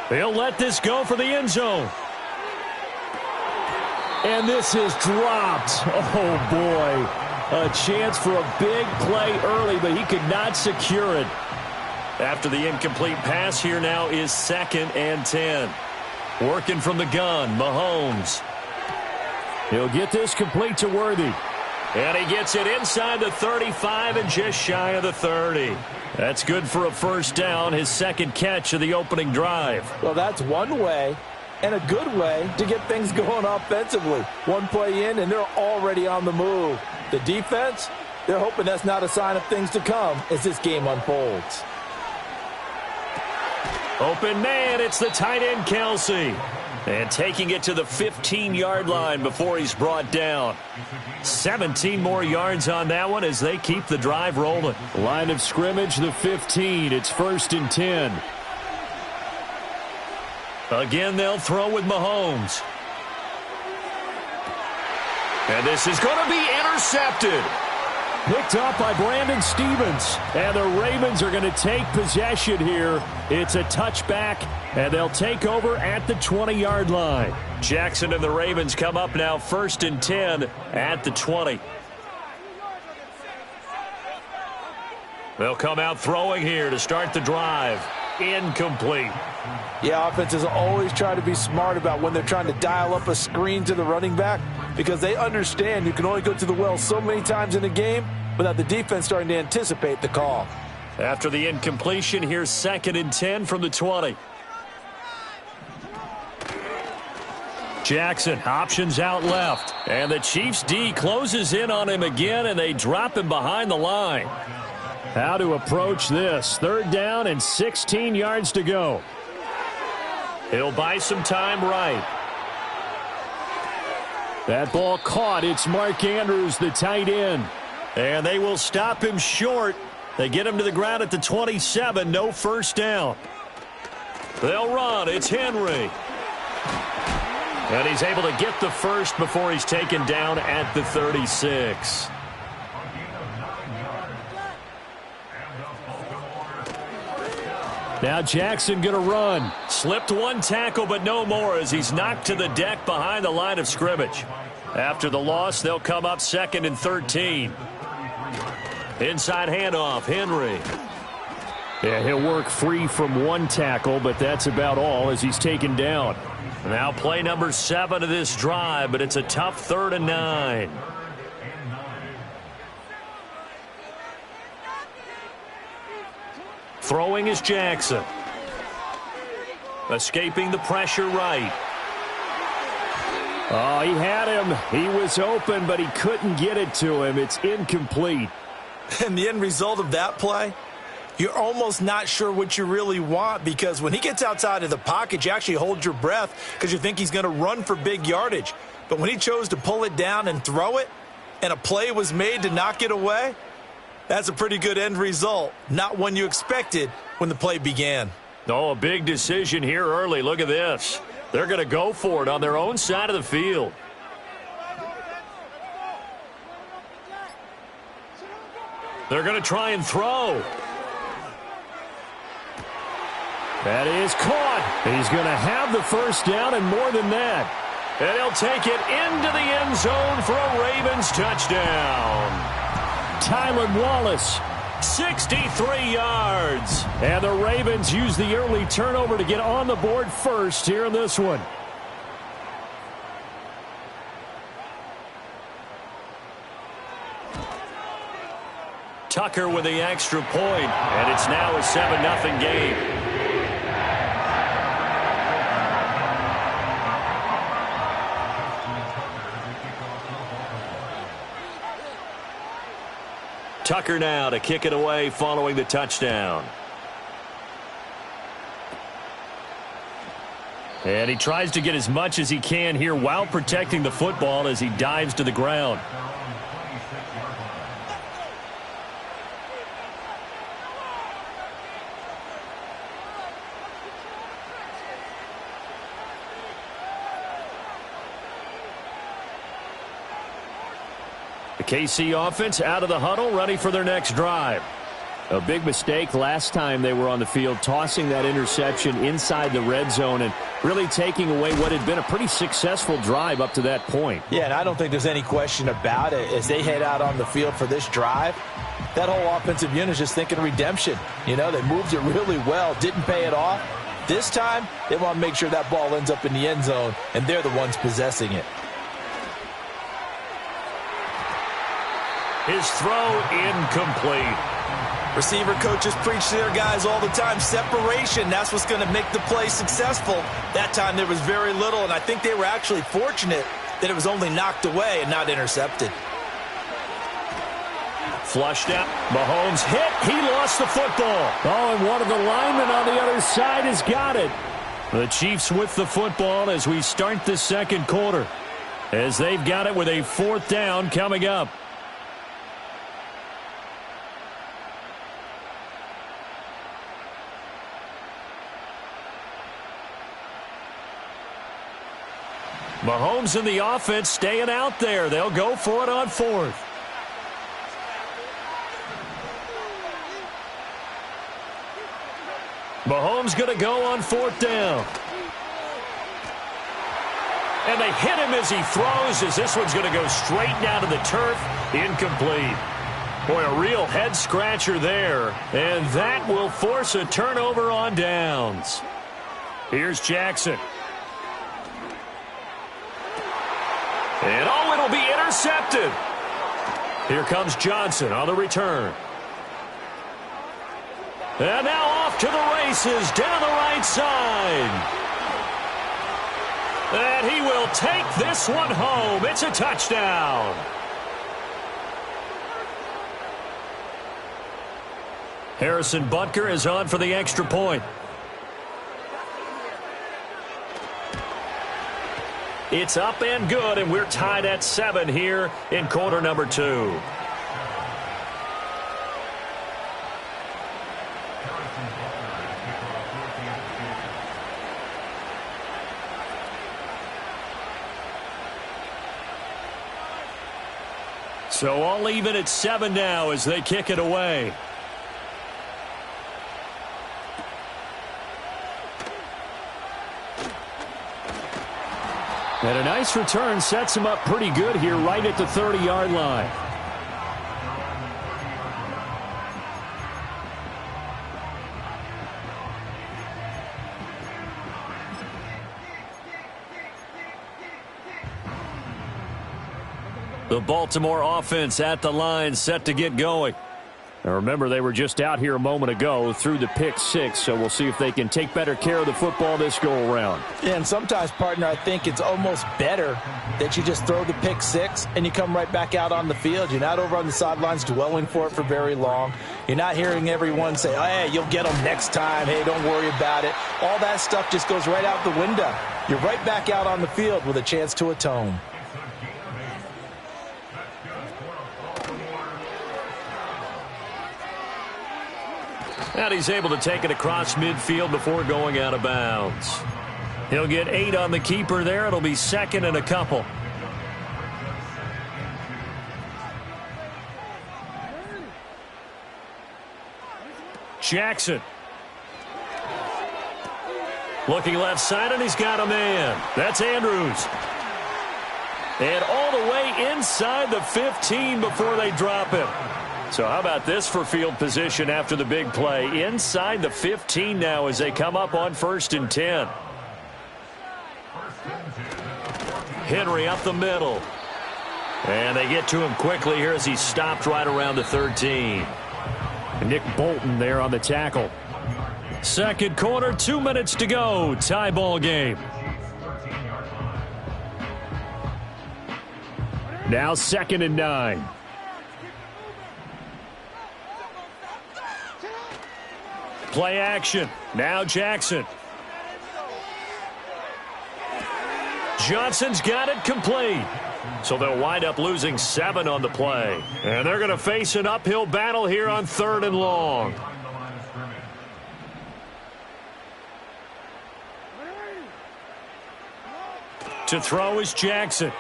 They'll let this go for the end zone. And this is dropped. Oh, boy. A chance for a big play early, but he could not secure it. After the incomplete pass, here now is 2nd and 10. Working from the gun, Mahomes. He'll get this complete to Worthy. And he gets it inside the 35 and just shy of the 30. That's good for a first down, his second catch of the opening drive. Well, that's one way and a good way to get things going offensively. One play in, and they're already on the move. The defense, they're hoping that's not a sign of things to come as this game unfolds. Open man, it's the tight end, Kelsey. And taking it to the 15-yard line before he's brought down. 17 more yards on that one as they keep the drive rolling. Line of scrimmage, the 15. It's 1st and 10. Again, they'll throw with Mahomes. And this is going to be intercepted. Picked up by Brandon Stevens. And the Ravens are going to take possession here. It's a touchback, and they'll take over at the 20-yard line. Jackson and the Ravens come up now 1st and 10 at the 20. They'll come out throwing here to start the drive. Incomplete. Yeah, offenses always try to be smart about when they're trying to dial up a screen to the running back because they understand you can only go to the well so many times in a game without the defense starting to anticipate the call. After the incompletion, here's 2nd and 10 from the 20. Jackson options out left. And the Chiefs D closes in on him again, and they drop him behind the line. How to approach this. 3rd down and 16 yards to go. He'll buy some time right. That ball caught. It's Mark Andrews, the tight end. And they will stop him short. They get him to the ground at the 27. No first down. They'll run. It's Henry. And he's able to get the first before he's taken down at the 36. Now Jackson going to run. Slipped one tackle, but no more as he's knocked to the deck behind the line of scrimmage. After the loss, they'll come up 2nd and 13. Inside handoff, Henry. Yeah, he'll work free from one tackle, but that's about all as he's taken down. Now play number 7 of this drive, but it's a tough 3rd and 9. Throwing is Jackson. Escaping the pressure right. Oh, he had him. He was open, but he couldn't get it to him. It's incomplete. And the end result of that play, you're almost not sure what you really want because when he gets outside of the pocket, you actually hold your breath because you think he's going to run for big yardage. But when he chose to pull it down and throw it, and a play was made to knock it away, that's a pretty good end result. Not one you expected when the play began. Oh, a big decision here early. Look at this. They're going to go for it on their own side of the field. They're going to try and throw. That is caught. He's going to have the first down and more than that. And he'll take it into the end zone for a Ravens touchdown. Tylan Wallace. 63 yards. And the Ravens use the early turnover to get on the board first here in this one. Tucker with the extra point, and it's now a 7-0 game. Tucker now to kick it away following the touchdown. And he tries to get as much as he can here while protecting the football as he dives to the ground. The KC offense out of the huddle, ready for their next drive. A big mistake last time they were on the field, tossing that interception inside the red zone and really taking away what had been a pretty successful drive up to that point. Yeah, and I don't think there's any question about it. As they head out on the field for this drive, that whole offensive unit is just thinking redemption. You know, they moved it really well, didn't pay it off. This time, they want to make sure that ball ends up in the end zone, and they're the ones possessing it. His throw incomplete. Receiver coaches preach to their guys all the time. Separation, that's what's going to make the play successful. That time there was very little, and I think they were actually fortunate that it was only knocked away and not intercepted. Flushed out. Mahomes hit. He lost the football. Oh, and one of the linemen on the other side has got it. The Chiefs with the football as we start the second quarter, as they've got it with a 4th down coming up. Mahomes and the offense staying out there. They'll go for it on 4th. Mahomes going to go on 4th down. And they hit him as he throws, as this one's going to go straight down to the turf. Incomplete. Boy, a real head-scratcher there. And that will force a turnover on downs. Here's Jackson. And, oh, it'll be intercepted. Here comes Johnson on the return. And now off to the races down the right side. And he will take this one home. It's a touchdown. Harrison Butker is on for the extra point. It's up and good, and we're tied at 7 here in quarter number 2. So all even at 7 now as they kick it away. And a nice return sets him up pretty good here right at the 30-yard line. The Baltimore offense at the line, set to get going. Now remember, they were just out here a moment ago through the pick 6, so we'll see if they can take better care of the football this go-around. Yeah, and sometimes, partner, I think it's almost better that you just throw the pick 6 and you come right back out on the field. You're not over on the sidelines dwelling for it for very long. You're not hearing everyone say, oh, hey, you'll get them next time. Hey, don't worry about it. All that stuff just goes right out the window. You're right back out on the field with a chance to atone. And he's able to take it across midfield before going out of bounds. He'll get 8 on the keeper there. It'll be 2nd and a couple. Jackson. Looking left side, and he's got a man. That's Andrews. And all the way inside the 15 before they drop him. So how about this for field position after the big play? Inside the 15 now as they come up on 1st and 10. Henry up the middle. And they get to him quickly here as he stopped right around the 13. Nick Bolton there on the tackle. Second quarter, 2 minutes to go. Tie ball game. Now 2nd and 9. Play action. Now Jackson. Johnson's got it complete. So they'll wind up losing 7 on the play. And they're going to face an uphill battle here on 3rd and long. To throw is Jackson.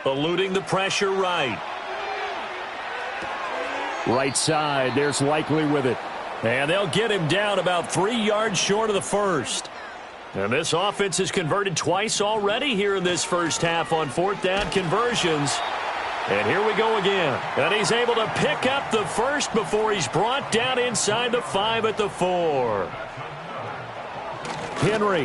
Eluding the pressure right. Right side, there's Likely with it. And they'll get him down about 3 yards short of the first. And this offense has converted twice already here in this first half on fourth down conversions. And here we go again. And he's able to pick up the first before he's brought down inside the 5 at the 4. Henry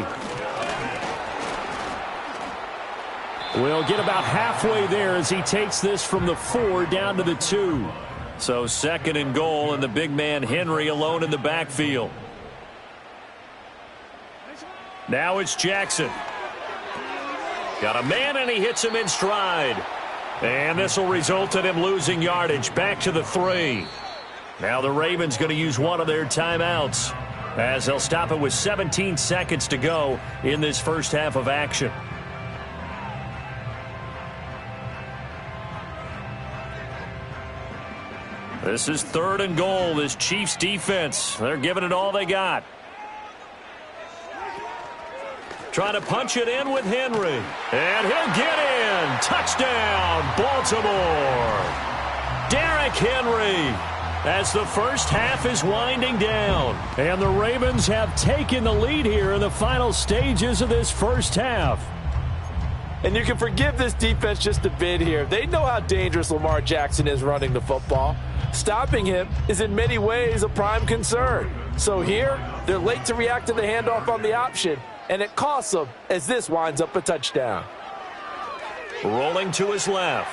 will get about halfway there as he takes this from the 4 down to the 2. So 2nd and goal, and the big man Henry alone in the backfield. Now it's Jackson. Got a man, and he hits him in stride. And this will result in him losing yardage back to the 3. Now the Ravens going to use one of their timeouts as they'll stop it with 17 seconds to go in this first half of action. This is 3rd and goal. This Chiefs defense, they're giving it all they got. Trying to punch it in with Henry. And he'll get in. Touchdown, Baltimore. Derrick Henry as the first half is winding down. And the Ravens have taken the lead here in the final stages of this first half. And you can forgive this defense just a bit here. They know how dangerous Lamar Jackson is running the football. Stopping him is in many ways a prime concern. So here, they're late to react to the handoff on the option, and it costs them as this winds up a touchdown. Rolling to his left.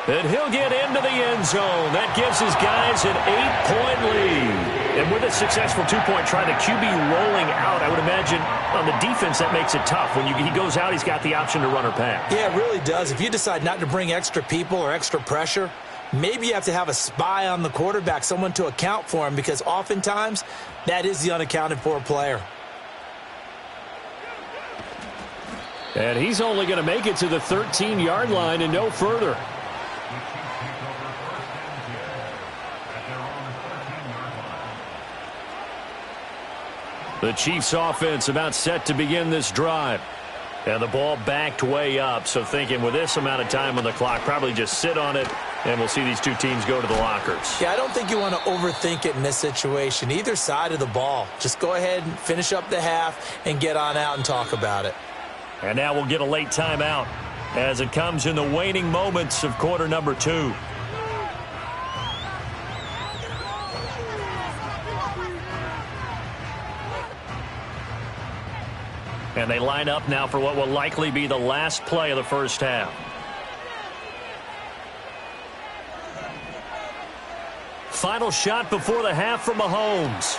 And he'll get into the end zone. That gives his guys an 8-point lead. And with a successful 2-point try, the QB rolling out, I would imagine on the defense that makes it tough. When he goes out, he's got the option to run or pass. Yeah, it really does. If you decide not to bring extra people or extra pressure, maybe you have to have a spy on the quarterback, someone to account for him, because oftentimes that is the unaccounted for player. And he's only going to make it to the 13-yard line and no further. The Chiefs offense about set to begin this drive. And the ball backed way up, so thinking with this amount of time on the clock, probably just sit on it, and we'll see these two teams go to the lockers. Yeah, I don't think you want to overthink it in this situation. Either side of the ball. Just go ahead and finish up the half and get on out and talk about it. And now we'll get a late timeout as it comes in the waning moments of quarter number 2. And they line up now for what will likely be the last play of the first half. Final shot before the half from Mahomes.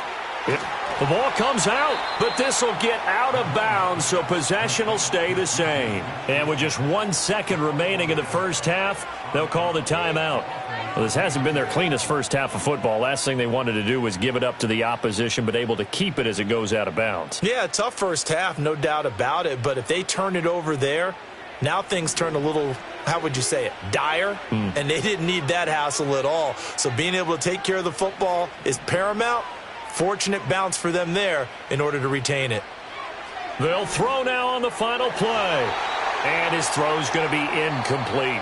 The ball comes out, but this will get out of bounds, so possession will stay the same. And with just 1 second remaining in the first half, they'll call the timeout. Well, this hasn't been their cleanest first half of football. Last thing they wanted to do was give it up to the opposition, but able to keep it as it goes out of bounds. Yeah, tough first half, no doubt about it. But if they turn it over there, now things turn a little, how would you say it, dire. And they didn't need that hassle at all. So being able to take care of the football is paramount. Fortunate bounce for them there in order to retain it. They'll throw now on the final play. And his throw's going to be incomplete.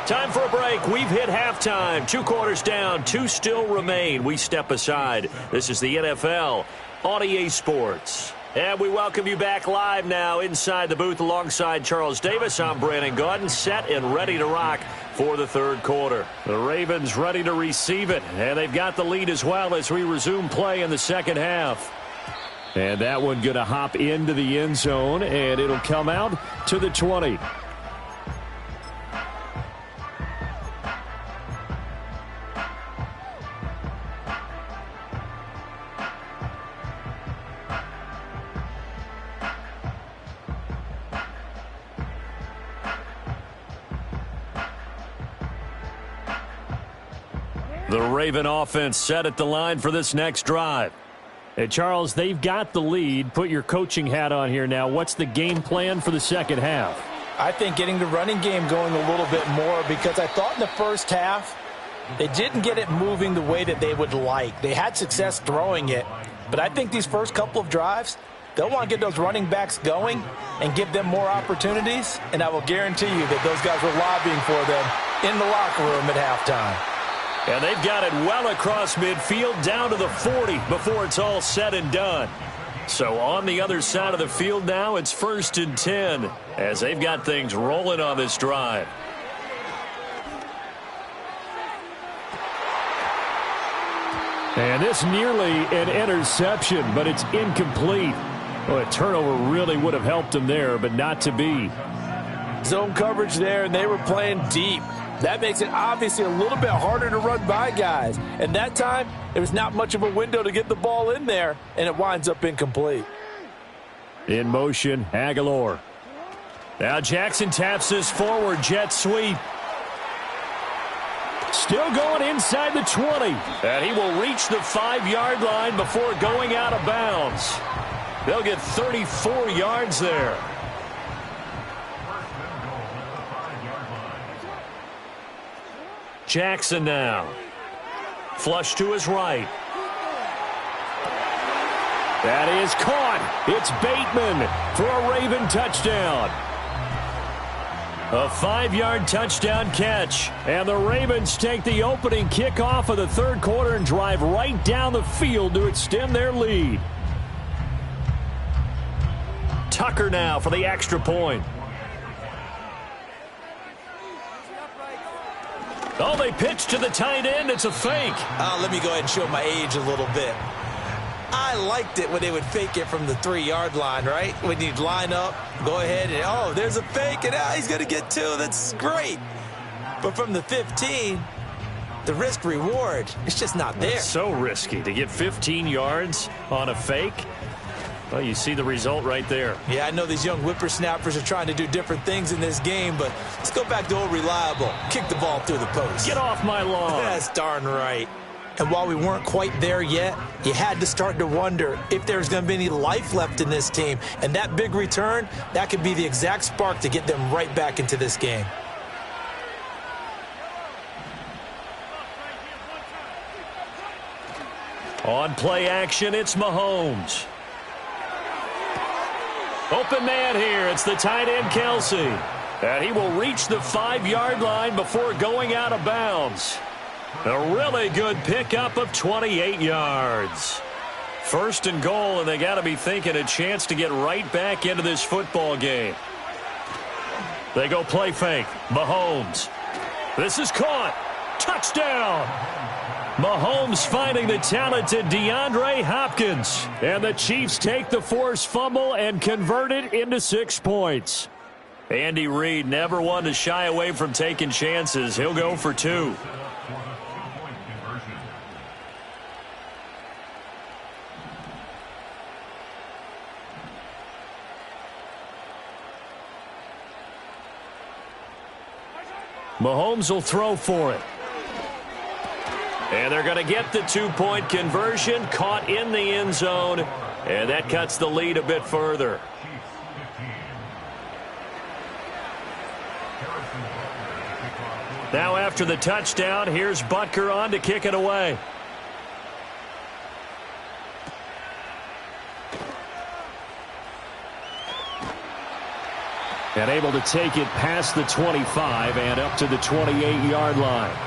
Time for a break. We've hit halftime. 2 quarters down. 2 still remain. We step aside. This is the NFL on EA Sports. And we welcome you back live now inside the booth alongside Charles Davis. I'm Brandon Gaudin, set and ready to rock for the third quarter. The Ravens ready to receive it, and they've got the lead as well as we resume play in the second half. And that one going to hop into the end zone, and it'll come out to the 20. The Raven offense set at the line for this next drive. Hey, Charles, they've got the lead. Put your coaching hat on here now. What's the game plan for the second half? I think getting the running game going a little bit more, because I thought in the first half they didn't get it moving the way that they would like. They had success throwing it, but I think these first couple of drives, they'll want to get those running backs going and give them more opportunities, and I will guarantee you that those guys were lobbying for them in the locker room at halftime. And they've got it well across midfield down to the 40 before it's all said and done. So on the other side of the field now, it's 1st and 10 as they've got things rolling on this drive. And this nearly an interception, but it's incomplete. Well, a turnover really would have helped him there, but not to be. Zone coverage there, and they were playing deep. That makes it obviously a little bit harder to run by guys. And that time, there was not much of a window to get the ball in there, and it winds up incomplete. In motion, Aguilar. Now Jackson taps this forward jet sweep. Still going inside the 20. And he will reach the 5-yard line before going out of bounds. They'll get 34 yards there. Jackson now. Flush to his right. That is caught. It's Bateman for a Raven touchdown. A 5-yard touchdown catch. And the Ravens take the opening kickoff of the third quarter and drive right down the field to extend their lead. Tucker now for the extra point. Oh, they pitch to the tight end. It's a fake. Let me go ahead and show my age a little bit. I liked it when they would fake it from the 3-yard line, right? When you'd line up, go ahead and, oh, there's a fake, and he's going to get 2. That's great. But from the 15, the risk-reward, it's just not there. It's so risky to get 15 yards on a fake. Well, you see the result right there. Yeah, I know these young whippersnappers are trying to do different things in this game, but let's go back to old reliable. Kick the ball through the post. Get off my lawn. That's darn right. And while we weren't quite there yet, you had to start to wonder if there's going to be any life left in this team. And that big return, that could be the exact spark to get them right back into this game. On play action, it's Mahomes. Open man here. It's the tight end, Kelsey. And he will reach the 5-yard line before going out of bounds. A really good pickup of 28 yards. 1st and goal, and they got to be thinking a chance to get right back into this football game. They go play fake. Mahomes. This is caught. Touchdown. Mahomes finding the talented DeAndre Hopkins. And the Chiefs take the forced fumble and convert it into 6 points. Andy Reid never one to shy away from taking chances. He'll go for 2. Mahomes will throw for it. And they're going to get the 2-point conversion, caught in the end zone, and that cuts the lead a bit further. Now after the touchdown, here's Butker on to kick it away. And able to take it past the 25 and up to the 28-yard line.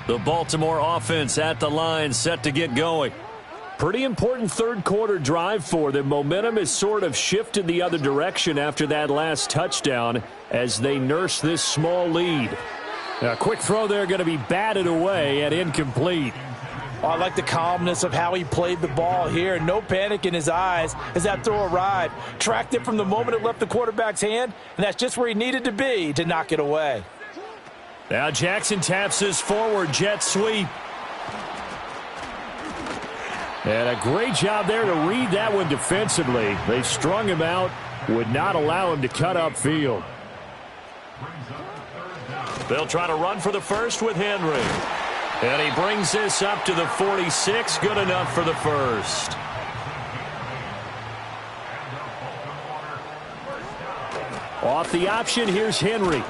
The Baltimore offense at the line, set to get going. Pretty important third quarter drive for them. Momentum has sort of shifted the other direction after that last touchdown as they nurse this small lead. A quick throw there going to be batted away and incomplete. Oh, I like the calmness of how he played the ball here. No panic in his eyes as that throw arrived. Tracked it from the moment it left the quarterback's hand, and that's just where he needed to be to knock it away. Now Jackson taps his forward jet sweep. And a great job there to read that one defensively. They strung him out, would not allow him to cut upfield. They'll try to run for the first with Henry. And he brings this up to the 46. Good enough for the first. Off the option, here's Henry.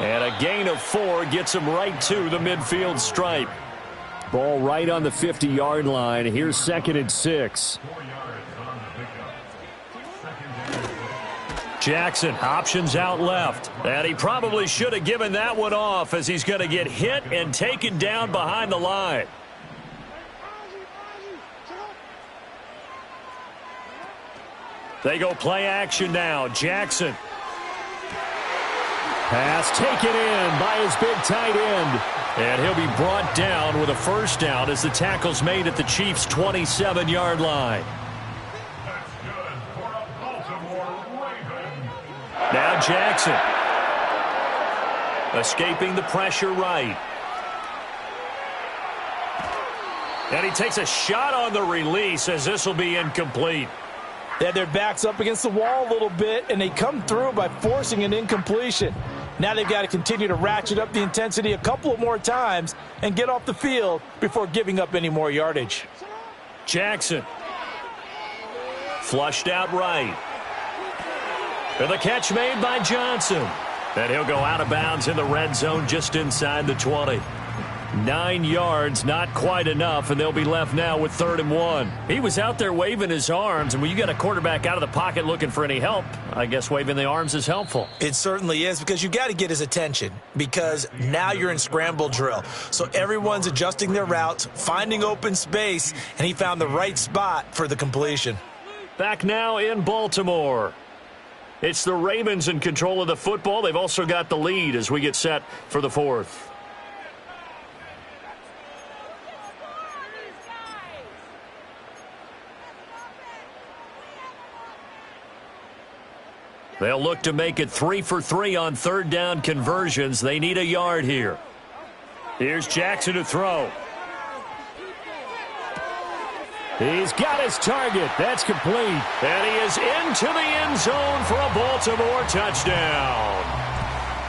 And a gain of 4 gets him right to the midfield stripe. Ball right on the 50-yard line. Here's 2nd and 6. Jackson, options out left. And he probably should have given that one off as he's going to get hit and taken down behind the line. They go play action now. Jackson. Pass taken in by his big tight end. And he'll be brought down with a first down as the tackle's made at the Chiefs' 27-yard line. Now Jackson. Escaping the pressure right. And he takes a shot on the release as this will be incomplete. They had their backs up against the wall a little bit, and they come through by forcing an incompletion. Now they've got to continue to ratchet up the intensity a couple of more times and get off the field before giving up any more yardage. Jackson. Flushed out right. And the catch made by Johnson. And he'll go out of bounds in the red zone just inside the 20. 9 yards, not quite enough, and they'll be left now with 3rd and 1. He was out there waving his arms, and when you got a quarterback out of the pocket looking for any help, I guess waving the arms is helpful. It certainly is, because you got to get his attention, because now you're in scramble drill. So everyone's adjusting their routes, finding open space, and he found the right spot for the completion. Back now in Baltimore. It's the Ravens in control of the football. They've also got the lead as we get set for the 4th. They'll look to make it 3 for 3 on 3rd down conversions. They need a yard here. Here's Jackson to throw. He's got his target. That's complete. And he is into the end zone for a Baltimore touchdown.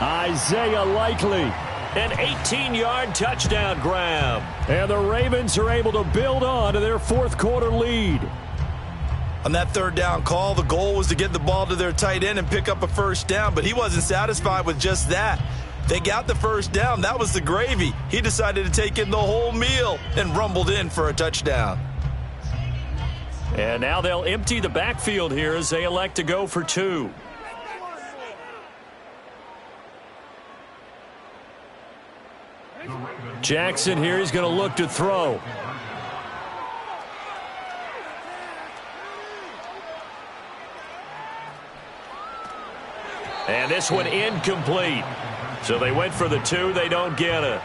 Isaiah Likely. An 18-yard touchdown grab. And the Ravens are able to build on to their 4th quarter lead. On that 3rd down call, the goal was to get the ball to their tight end and pick up a first down, but he wasn't satisfied with just that. They got the first down. That was the gravy. He decided to take in the whole meal and rumbled in for a touchdown. And now they'll empty the backfield here as they elect to go for 2. Jackson here, he's going to look to throw. And this one incomplete. So they went for the 2. They don't get it.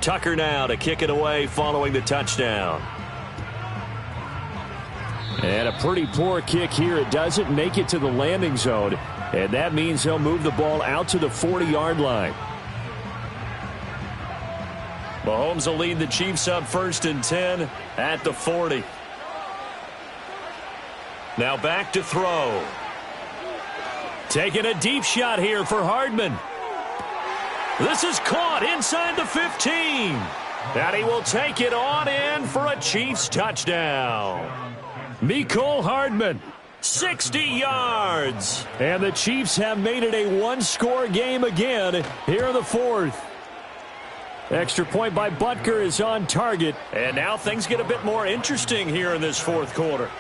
Tucker now to kick it away following the touchdown. And a pretty poor kick here. It doesn't make it to the landing zone. And that means he'll move the ball out to the 40-yard line. Mahomes will lead the Chiefs up 1st and 10 at the 40. Now back to throw. Taking a deep shot here for Hardman. This is caught inside the 15. And he will take it on in for a Chiefs touchdown. Mecole Hardman. 60 yards. And the Chiefs have made it a one-score game again here in the 4th. Extra point by Butker is on target. And now things get a bit more interesting here in this 4th quarter.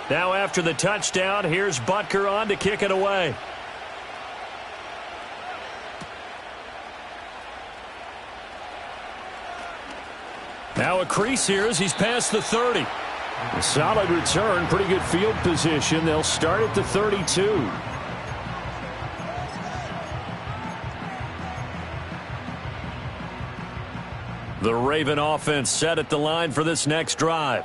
Now after the touchdown, here's Butker on to kick it away. Now a crease here as he's past the 30. A solid return, pretty good field position. They'll start at the 32. The Raven offense set at the line for this next drive.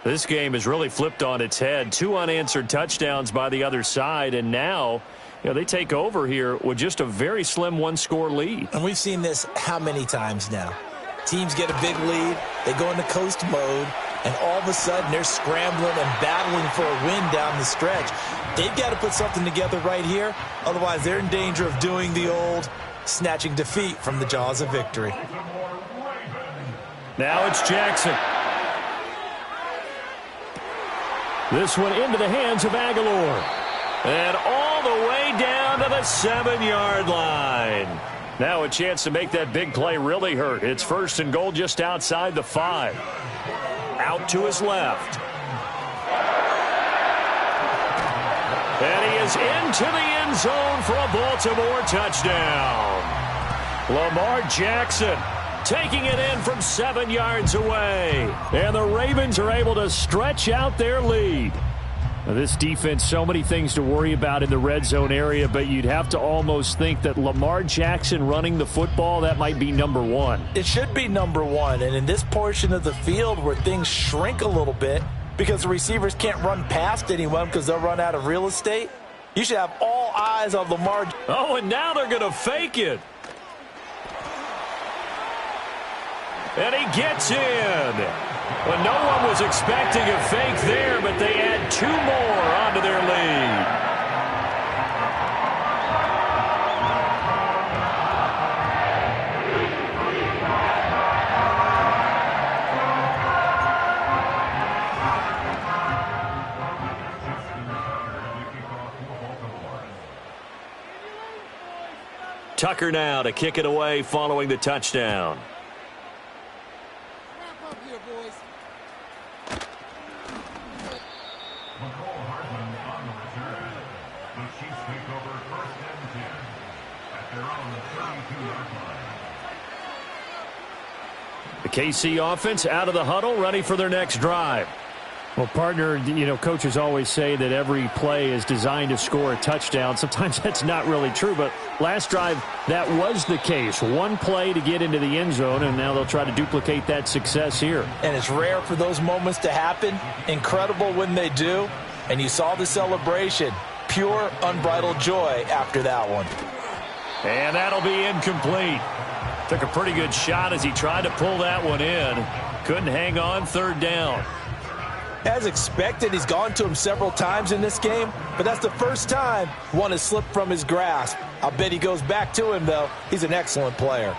This game has really flipped on its head. 2 unanswered touchdowns by the other side, and now they take over here with just a very slim one-score lead. And we've seen this how many times now? Teams get a big lead, they go into coast mode, and all of a sudden they're scrambling and battling for a win down the stretch. They've got to put something together right here, otherwise they're in danger of doing the old snatching defeat from the jaws of victory. Now it's Jackson. This one into the hands of Aguilar. And all the way down to the 7-yard line. Now a chance to make that big play really hurt. It's 1st and goal just outside the 5. Out to his left. And he is into the end zone for a Baltimore touchdown. Lamar Jackson taking it in from 7 yards away. And the Ravens are able to stretch out their lead. Now, this defense, so many things to worry about in the red zone area, but you'd have to almost think that Lamar Jackson running the football, that might be number one. It should be number one, and in this portion of the field where things shrink a little bit because the receivers can't run past anyone because they'll run out of real estate, you should have all eyes on Lamar. Oh, and now they're going to fake it. And he gets in. Well, no one was expecting a fake there, but they add 2 more onto their lead. Tucker now to kick it away following the touchdown. The KC offense out of the huddle, ready for their next drive. Well, partner, coaches always say that every play is designed to score a touchdown. Sometimes that's not really true, but last drive, that was the case. One play to get into the end zone, and now they'll try to duplicate that success here. And it's rare for those moments to happen. Incredible when they do. And you saw the celebration. Pure, unbridled joy after that one. And that'll be incomplete. Took a pretty good shot as he tried to pull that one in. Couldn't hang on, 3rd down. As expected, he's gone to him several times in this game, but that's the first time one has slipped from his grasp. I'll bet he goes back to him, though. He's an excellent player.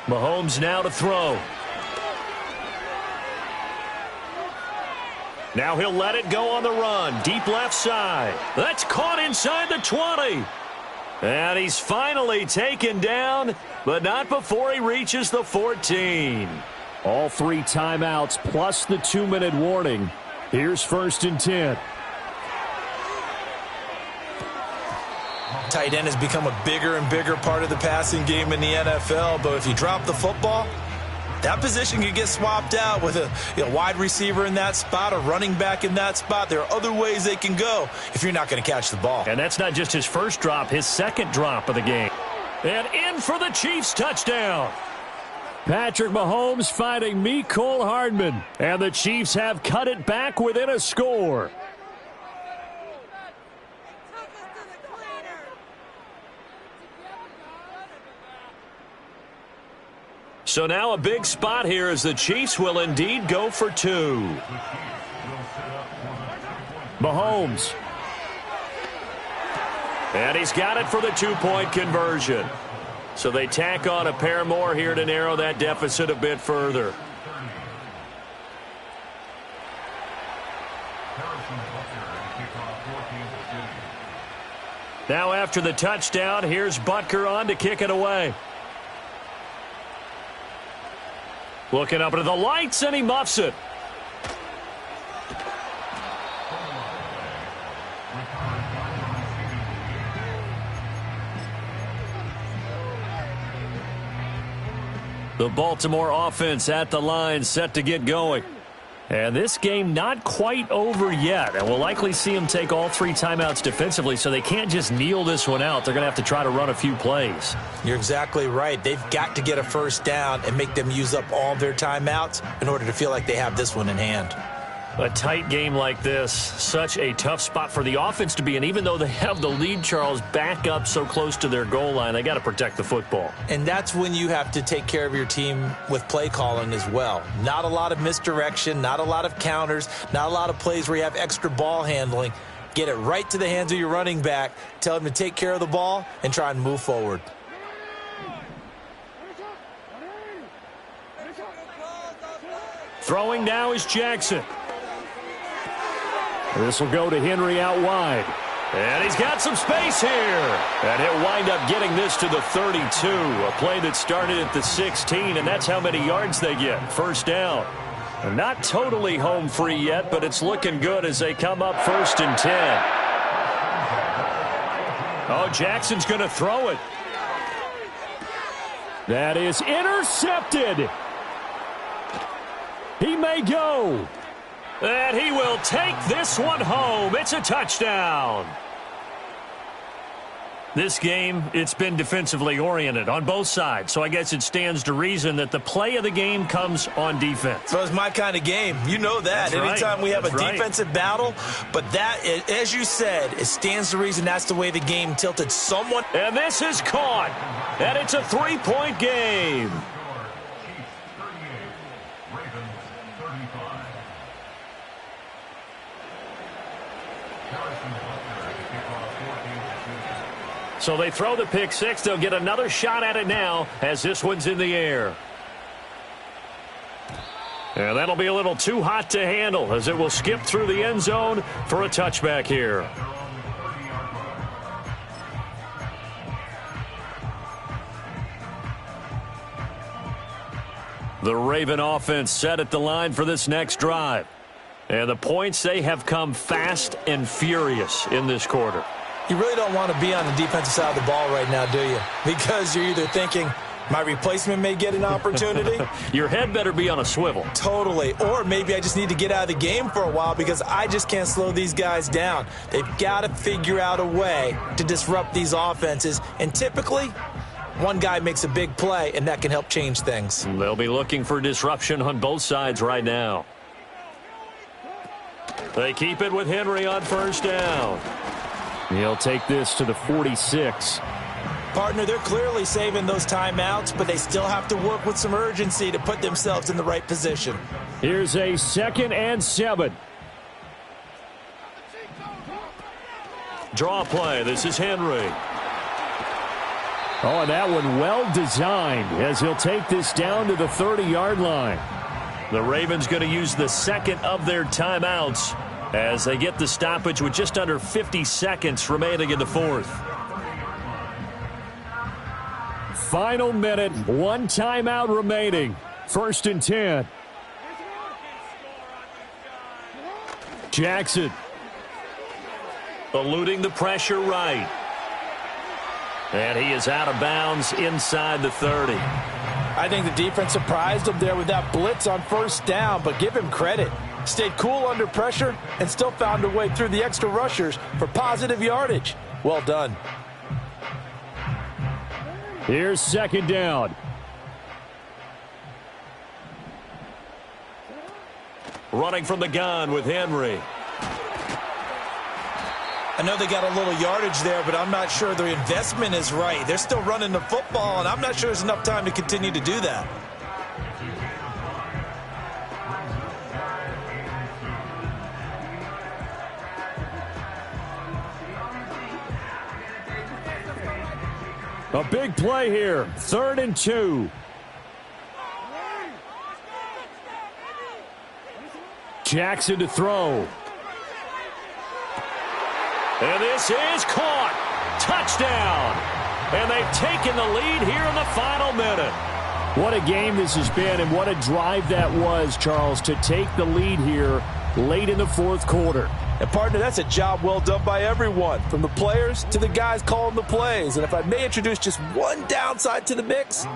Mahomes now to throw. Now he'll let it go on the run. Deep left side. That's caught inside the 20. And he's finally taken down, but not before he reaches the 14. All 3 timeouts plus the 2-minute warning. Here's 1st and 10. Tight end has become a bigger and bigger part of the passing game in the NFL, but if you drop the football, that position could get swapped out with a wide receiver in that spot, a running back in that spot. There are other ways they can go if you're not going to catch the ball. And that's not just his first drop, his second drop of the game. And in for the Chiefs touchdown. Patrick Mahomes fighting Mecole Hardman. And the Chiefs have cut it back within a score. So now a big spot here as the Chiefs will indeed go for 2. Mahomes. And he's got it for the 2-point conversion. So they tack on a pair more here to narrow that deficit a bit further. Now after the touchdown, here's Butker on to kick it away. Looking up into the lights, and he muffs it. The Baltimore offense at the line, set to get going. And this game not quite over yet. And we'll likely see them take all 3 timeouts defensively, so they can't just kneel this one out. They're going to have to try to run a few plays. You're exactly right. They've got to get a first down and make them use up all their timeouts in order to feel like they have this one in hand. A tight game like this, such a tough spot for the offense to be in. Even though they have the lead, Charles, back up so close to their goal line, they got to protect the football. And that's when you have to take care of your team with play calling as well. Not a lot of misdirection, not a lot of counters, not a lot of plays where you have extra ball handling. Get it right to the hands of your running back, tell him to take care of the ball, and try and move forward. Throwing now is Jackson. This will go to Henry out wide. And he's got some space here. And he'll wind up getting this to the 32. A play that started at the 16, and that's how many yards they get. First down. And not totally home free yet, but it's looking good as they come up 1st and 10. Oh, Jackson's going to throw it. That is intercepted. He may go. And he will take this one home. It's a touchdown. This game, it's been defensively oriented on both sides, so I guess it stands to reason that the play of the game comes on defense. So it's my kind of game. You know that. That's Anytime right. we have That's a right. defensive battle, but that, as you said, it stands to reason that's the way the game tilted. Someone. And this is caught. And it's a 3-point game. So they throw the pick six. They'll get another shot at it now as this one's in the air. And that'll be a little too hot to handle as it will skip through the end zone for a touchback here. The Raven offense set at the line for this next drive. And the points, they have come fast and furious in this quarter. You really don't want to be on the defensive side of the ball right now, do you? Because you're either thinking, my replacement may get an opportunity. Your head better be on a swivel. Totally. Or maybe I just need to get out of the game for a while because I just can't slow these guys down. They've got to figure out a way to disrupt these offenses. And typically, one guy makes a big play, and that can help change things. They'll be looking for disruption on both sides right now. They keep it with Henry on first down. He'll take this to the 46. Partner, they're clearly saving those timeouts, but they still have to work with some urgency to put themselves in the right position. Here's a 2nd and 7. Draw play. This is Henry. Oh, and that one well designed as he'll take this down to the 30-yard line. The Ravens going to use the second of their timeouts as they get the stoppage with just under 50 seconds remaining in the fourth. Final minute, 1 timeout remaining. 1st and 10. Jackson. Eluding the pressure right. And he is out of bounds inside the 30. I think the defense surprised him there with that blitz on first down, but give him credit. Stayed cool under pressure and still found a way through the extra rushers for positive yardage. Well done. Here's 2nd down. Running from the gun with Henry. I know they got a little yardage there, but I'm not sure their investment is right. They're still running the football, and I'm not sure there's enough time to continue to do that. A big play here. 3rd and 2. Jackson to throw. And this is caught. Touchdown. And they've taken the lead here in the final minute. What a game this has been, and what a drive that was, Charles, to take the lead here late in the 4th quarter. And, partner, that's a job well done by everyone, from the players to the guys calling the plays. And if I may introduce just one downside to the mix,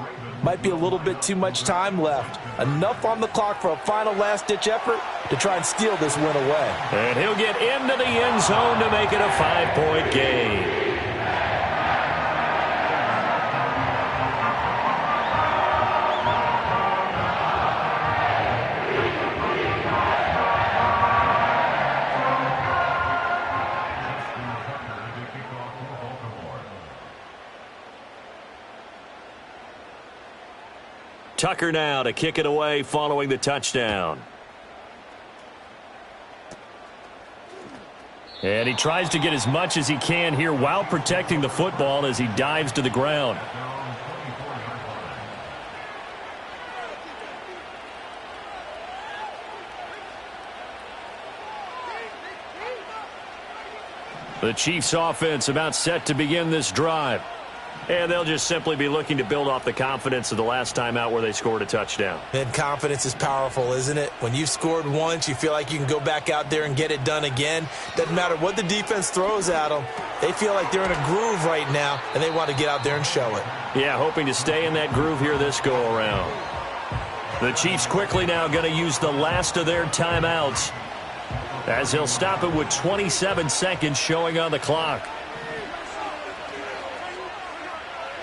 might be a little bit too much time left. Enough on the clock for a final last-ditch effort to try and steal this win away. And he'll get into the end zone to make it a 5-point game. Tucker now to kick it away following the touchdown. And he tries to get as much as he can here while protecting the football as he dives to the ground. The Chiefs offense about set to begin this drive. And they'll just simply be looking to build off the confidence of the last time out where they scored a touchdown. And confidence is powerful, isn't it? When you've scored once, you feel like you can go back out there and get it done again. Doesn't matter what the defense throws at them. They feel like they're in a groove right now, and they want to get out there and show it. Yeah, hoping to stay in that groove here this go-around. The Chiefs quickly now going to use the last of their timeouts, as he'll stop it with 27 seconds showing on the clock.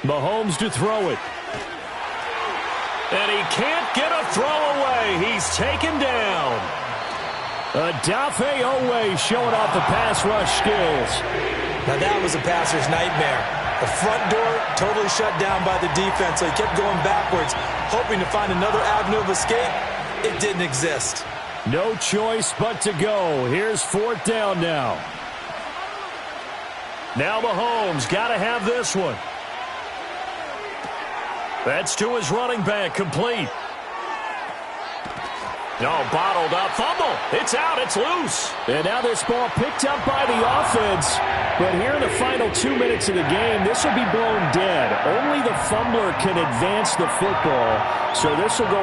Mahomes to throw it. And he can't get a throw away. He's taken down. Odafe Owe showing off the pass rush skills. Now that was a passer's nightmare. The front door totally shut down by the defense, so he kept going backwards, hoping to find another avenue of escape. It didn't exist. No choice but to go. Here's 4th down now. Now Mahomes got to have this one. That's to his running back, complete. No, bottled up, fumble. It's out, it's loose. And now this ball picked up by the offense. But here in the final 2 minutes of the game, this will be blown dead. Only the fumbler can advance the football. So this will go